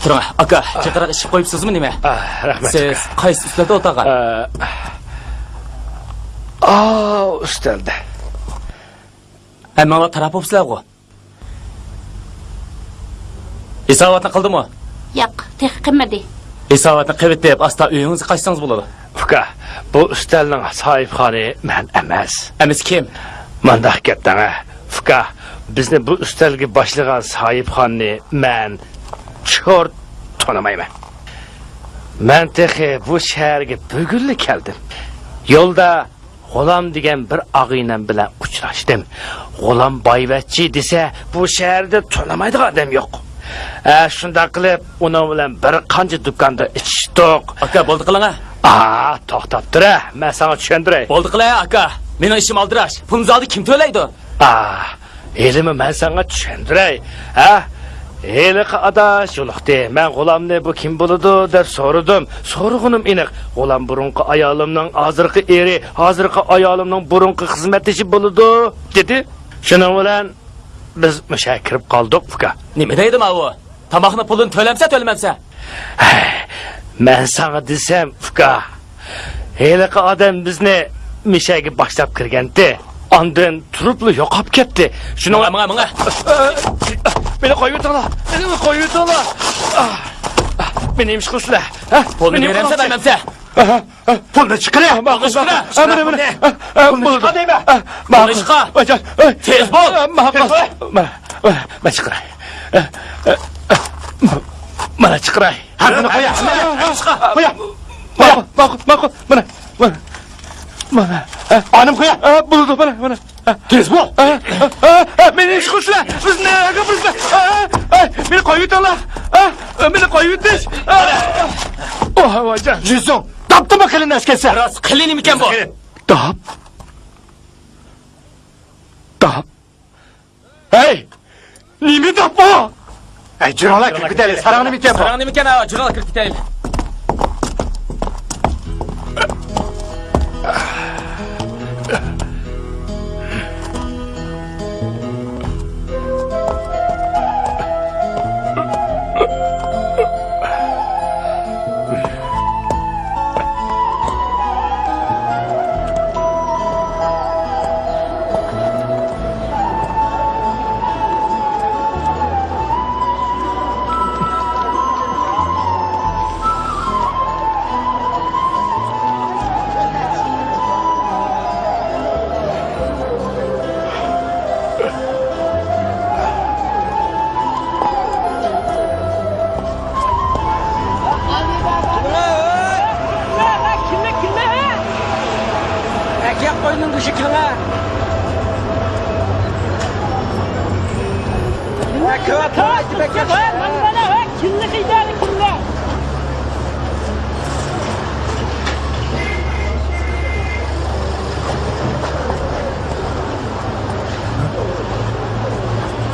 Turun, aka, çakırak işip koyupsuzmu nime? Rahmet. Siz qaysi üstelde otağa? Üstelde. Hemen ona taraf opsizlar go. Hisabatını kıldı mı? Yo'q, tek qilmadi. Hisabatını kıvıt deyip asla uyunuzu kaçsanız buladı. Fuka, bu üstelning sahibxoni men emas. Emiz kim? Mandah gapdan ha. Fuka, bizni bu üstelga boshlagan sahibxonni men cho'r tonimayman. Men tehi bu shaharga bugunli keldim. Yo'lda G'ulam degan bir og'inam bilan uchrashdim. G'ulam boyvachchi desa, bu shaharda tonimaydigan odam yo'q. Shunda qilib, uning bilan bir qancha do'konda ichdik. Aka, bo'ldi qiling ha. To'xtab tur, men sana tushuntiray. Bo'ldi qiling aka. Mening ishim aldirash. Pulni oldi kim to'laydi? Elimi men sana tushuntiray. Heliqi adaş yo'liqdi. Men G'ulamni bu kim bo'ladi deb so'radim. So'rg'inim aniq. G'ulam burunqi ayolimning hozirgi eri, hozirgi ayolimning burunqi xizmatchi bo'ladi dedi. Shuning bilan biz musha kirib qoldik fuka. Nima deydi bu? Tamoqni pulini to'lamsa, to'lamamsa? Men sana desam fuka. Heliqi odam bizni mishaga boshlab kirgandi. Ondan turibli yo'qolib ketdi. Shuning Menga. Beni koyuyorlar. Beni koyuyorlar. Beni imiş kuşlar. Pulunu veremse vermemse. Pulunu çıkarıyor. Pulunu çıkarıyor. Pulunu hadi be. Pulunu çıkar. Tez bol. Ben çıkarayım. Bana çıkarayım. Harbini koyar. Koyar. Bana. Anım koyar. Buldu bana. Tez bol. Beni iş kuşlar. Biz ne yapıyoruz? Beni koyuyorlar. Meni qo'yib o'tish. Oh, vajan. Yüzün. Taptı mı kılın eskesi? Rost qilinimi ekan bu? Tap. Tap. Hey! Nimi tap bu? Hey, cürala kırk gidelim. Sarağını mı iken bu? Sarangni ekan, ha, jurnal kirib ketaylik.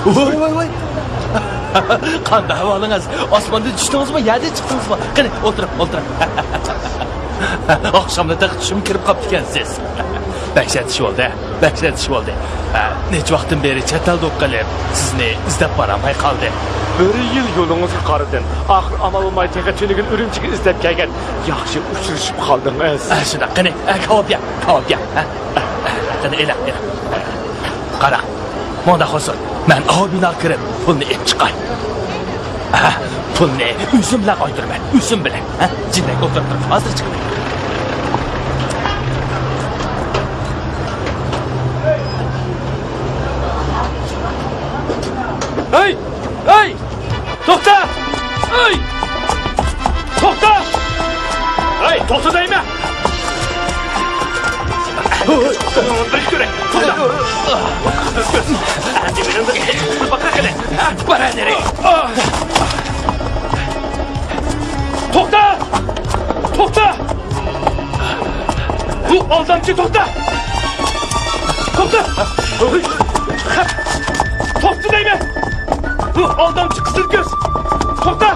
Voy. Qanday ahvolingiz? Osmonda tushdingizmi, yerda chiqdingizmi? Qani, o'tirib. Oqshomda tushim kirib qolibdi ekansiz. Dahshat ish bo'ldi. Necha vaqtdan beri chet elda o'qib, sizni izlab boramay qoldi. Bir yil yo'lingizga qaradim. Oxir amal bo'lmay teqa tunugun Urumchiga izlab kelgan. Yaxshi uchrashib qoldingiz. Shuna, qani, kabob ya. Qani, ela. Qara. Monda hosil. Men obina kirib, pulni ep chiqay. Pulni o'zim bilan oydirman. O'zim bilan. Jindak o'tirib turib, hozir chiqib. Hey! To'xta! Hey, to'xta deyman. Bir ko'ray. To'xta! Bu aldamchi to'xta deyman. Bu aldamchi qizil ko'z. To'xta!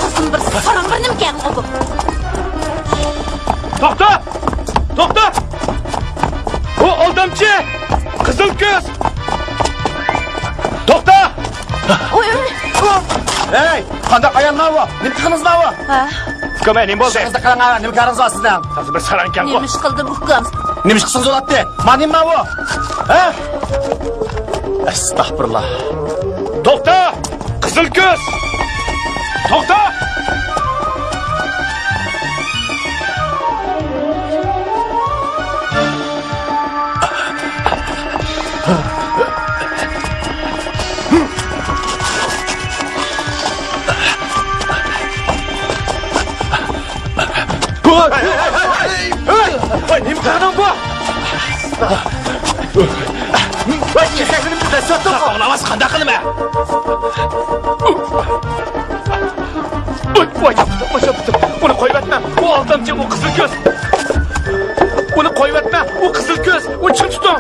Kızım bir sarang bir nima ekan bu? To'xta! Bu aldamchi qizil ko'z. To'xta! Hey! Qanday ayollar bu? Nima qilingizlar bu? Ha, Ko'may, nima bo'ldi? Sizda qilinglar, nima qaringiz var sizdan? Hozir bir sarang ekan bu. nima ish qildim ukam? Nima ish qilsangiz bo'laddi? Nima bu? Ha? Astagfirullah. To'xta! Qizil ko'z. To'xta! Hey, nima qilganing bu? Voy, chehrakni bitta sotib qol. Olamaz, qanday qilma. Voy, uni qo'yib etma. Bu aldamchi, u qizil ko'z. Uni qo'yib etma. U qizil ko'z. Uni chiqib tuting.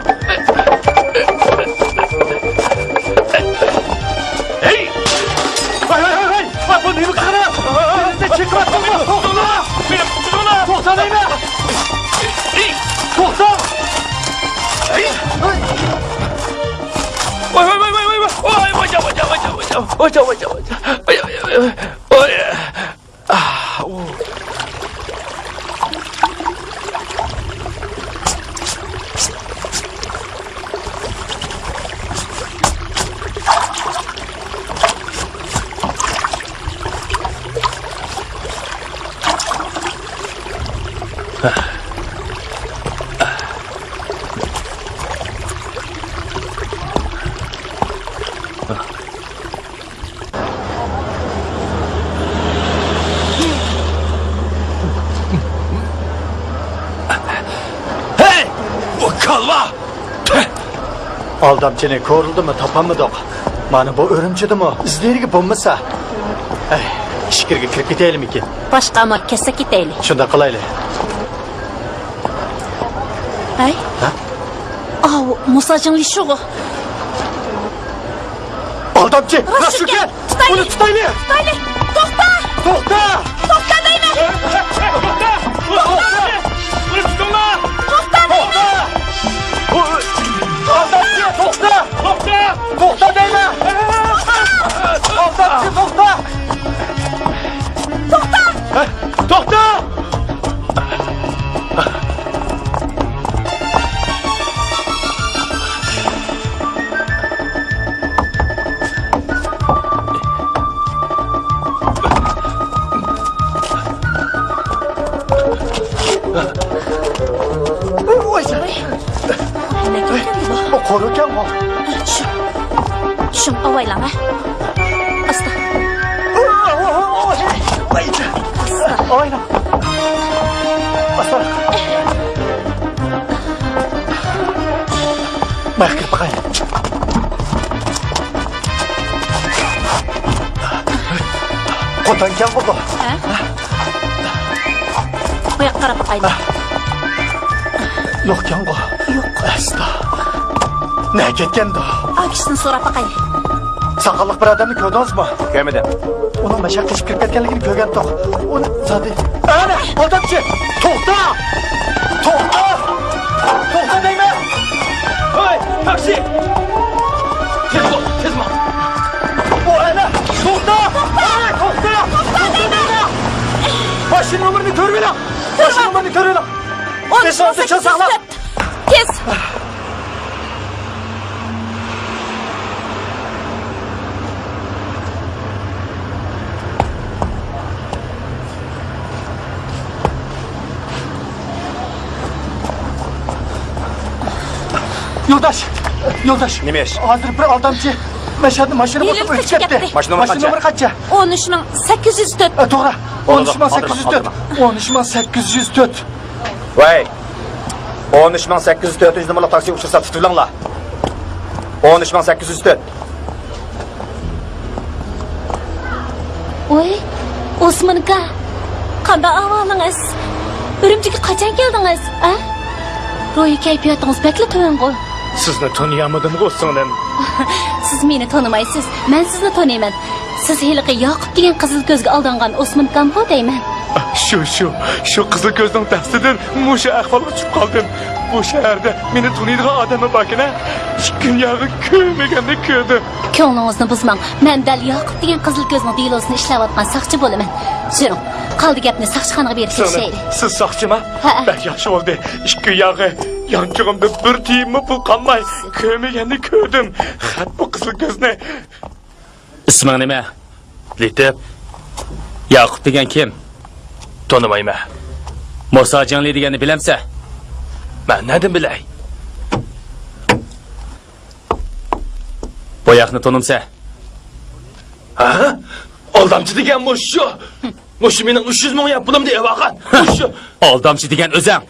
Hey! Bu nima qilganing? Bizda chekmayapti bu. To'xta deyman. To'xta! Kalva! Aldamchini ko'rildimi, topolmadik. Mana bu o'rimchidimi? Izlariga bo'lmasa. Ay, ishkirga kirib ketaylikmi? Boshqa amal kessa ketaylik. Shunda qilaylik. Ay. Ha? Aw, Musajinli shu. Aldamchi, Rashuka! Uni tutaylik. Tutaylik. To'xta! To'xta! To'xta deyman. Aldamchi, to'xta! To'xta deyman. Aldamchi, to'xta! To'xta! O ko'rgan bu. Shum avaylan, ha. Asta. Oyna. Asta. Mahkir bakayım. Qo'tangan bu. Bu yoqqa qarab qo'ydi. Yo'qkan bu. Yo'q. Asta. Ne ketganda? Akishni so'rab qo'ydi. Saqalliq bir odamni ko'rdingizmi? Ko'rmadim. Uning mashaq qilib kirib ketganligini ko'rgan to'q. Uni zodi. Ana, odamchi, to'xta! To'xta! To'xta deyman. Hey, taksi! Tez ol, tez ol. O ana, to'xta! To'xta! To'xta deyman. Mashina numerini ko'rmayman. Mashina numerini ko'rmayman. 5-6 saqlab. Tez. Yo'ldosh. Nima ish? Hozir bir odamchi mashina bosib o'tib ketdi. Mashina nomeri qancha? 13804. To'g'ri. 13804. 13804. Voy. 13804 nimalar taksi uchirsa tutilinglar. 13804. Voy, Osman aka. Qanday ahvolingiz? Urumchiga qachon keldingiz, a? Ro'yi kayfiyatingiz bekli to'yinqo. Sizni tanıyamadım G'ossinlim. Siz meni tanimaysiz, men sizni taniyman. Siz hiliqi Yoqub degan qizil ko'zga aldangan Osman Kambo deyman. Şu qizil ko'zning tafsidan musha ahvolga tushib qoldim. Bu shaharda meni taniydigan odami borkina, dunyoga ko'rmaganda ko'rdim. Ko'nglingizni buzmang. Men dal Yoqub degan qizil ko'zning dilosini ishlayotgan saqchi bo'laman. Juring, qoldi gapni saqchixonaga berib ketishaylik. Siz saqchimi? Bak yaxshi bo'ldi. Dunyoga yanchig'imda bir tiyinmi pul qolmay ko'rmaganda ko'rdim. Xat bu qizil ko'zni. Isming nima? Litib. Yoqub degan kim? Tonimayman. Musajinli deganni bilamsa? Men nedim bilay? Bu yoqni tanimsa? Ha? Aldamchi degan mushu. Mushu mening 300 ming yap pulimni evagan. Mushu. Aldamchi degan o'zing.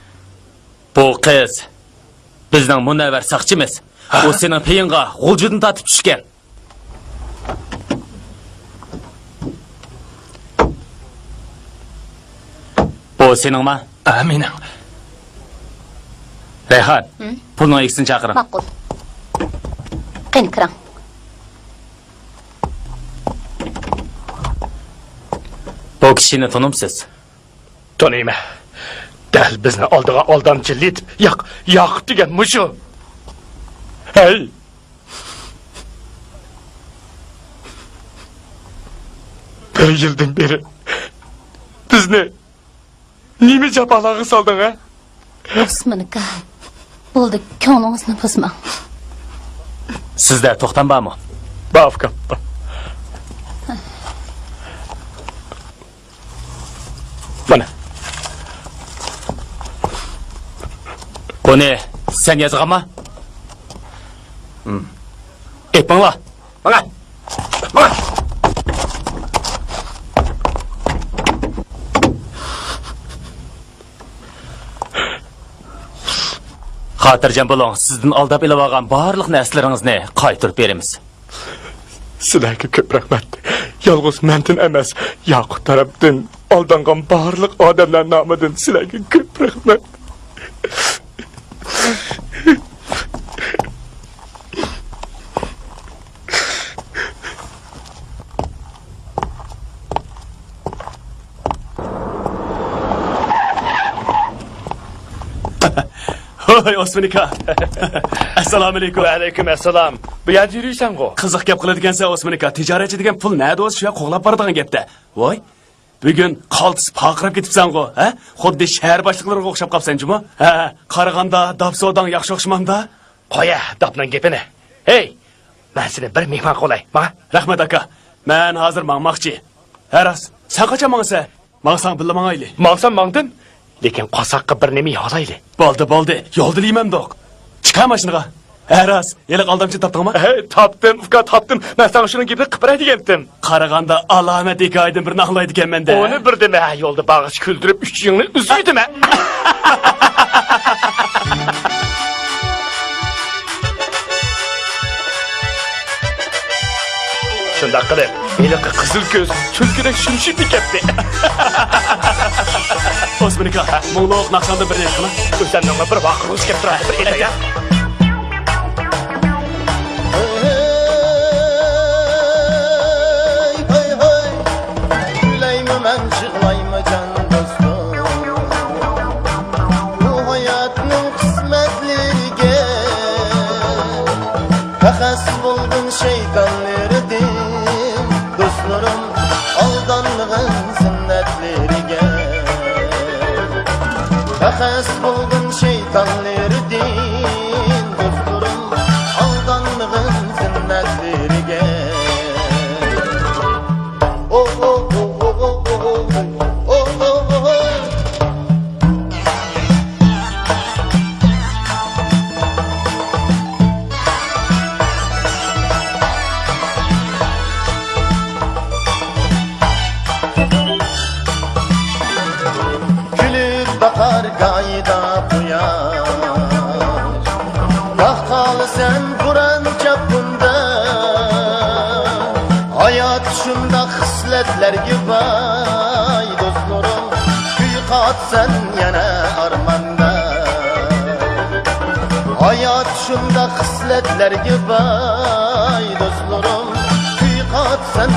Bu qiz bizning munavvar saqchimiz. U sening peyinga g'uljudni tatib tushgan. Bu seningmi? Mening. Rayhon, pulning ikisini chaqiring. Ma'qul. Qani kirang. Bu kishini tanimsiz? Tanıyman. Dal bizni oldiga aldamchi Litib, Yoqub degan mushu. Hey. Bir yildan beri bizni nima jabalaga solding, ha? Osman aka. Bo'ldi, ko'nglingizni buzmang. Sizda to'xtam bormi? Bafka. Mana. Buni sen yozganmi? Epinglar. Mana. Xotirjam bo'ling, sizdan aldab ilib olgan barliq narslaringizni qaytarib beramiz. Sizlarga ko'p rahmat. Yolg'iz mendan emas, Yoqut tarafdan aldangan barliq odamlar nomidan sizlarga ko'p rahmat. Hoy Osmanika. Assalomu alaykum. Va alaykum assalom. Bu yerda yuriysan-ku? Qiziq gap qiladigansan Osmanika. Tijoratchi degan pul nada o'zi shu yoq qo'g'lab boradigan gapda. Voy. Bugun qaltis paqirib ketibsan-ku, ha? Xuddi shahar boshliqlariga o'xshab qolsan-jimi? Ha, qaraganda Dabsodang yaxshi o'xshamanda? Qo'ya, Dabning gapini. Hey, men seni bir mehmon qilay. Ma, Rahmat aka. Men hozir mangmoqchi. Haras, sen qachon mangsan? Mangsan billa mangayli. mangsan mangdin. Lekin qosoqqa bir nima yolayli. Bo'ldi. Yo'lda liman doq. Chiqar mashinaga. Haras, yeliq aldamchi topdingmi? Hey, topdim, uka topdim. Men sana shuni gapni qilib beray degandim. Qaraganda alomat hikoyadan birini anglaydi ekanman-da. Onu bir deme yolda bağış küldürüp üç yığını üzüydüm ha. Şunda qilib, eliqi qizil ko'z, tulkidek shumshib ketdi. Osmanika, Mo'ngloq naqshanda bir nima qilma. O'zimdan bir vaqt o'z kelib turadi, bir elga. Nefes buldun şeytanlardan, dostlarım aldanlığın zinnetlerine. Oh oh oh oh oh oh oh oh oh. Gülür bakar gayda buyar, kahkalı sen Kur'an çapında. Hayat şunda hisletler gibi ay dostlarım, kıyıkat sen yana armanda. Hayat şunda hisletler gibi ay dostlarım, kıyıkat sen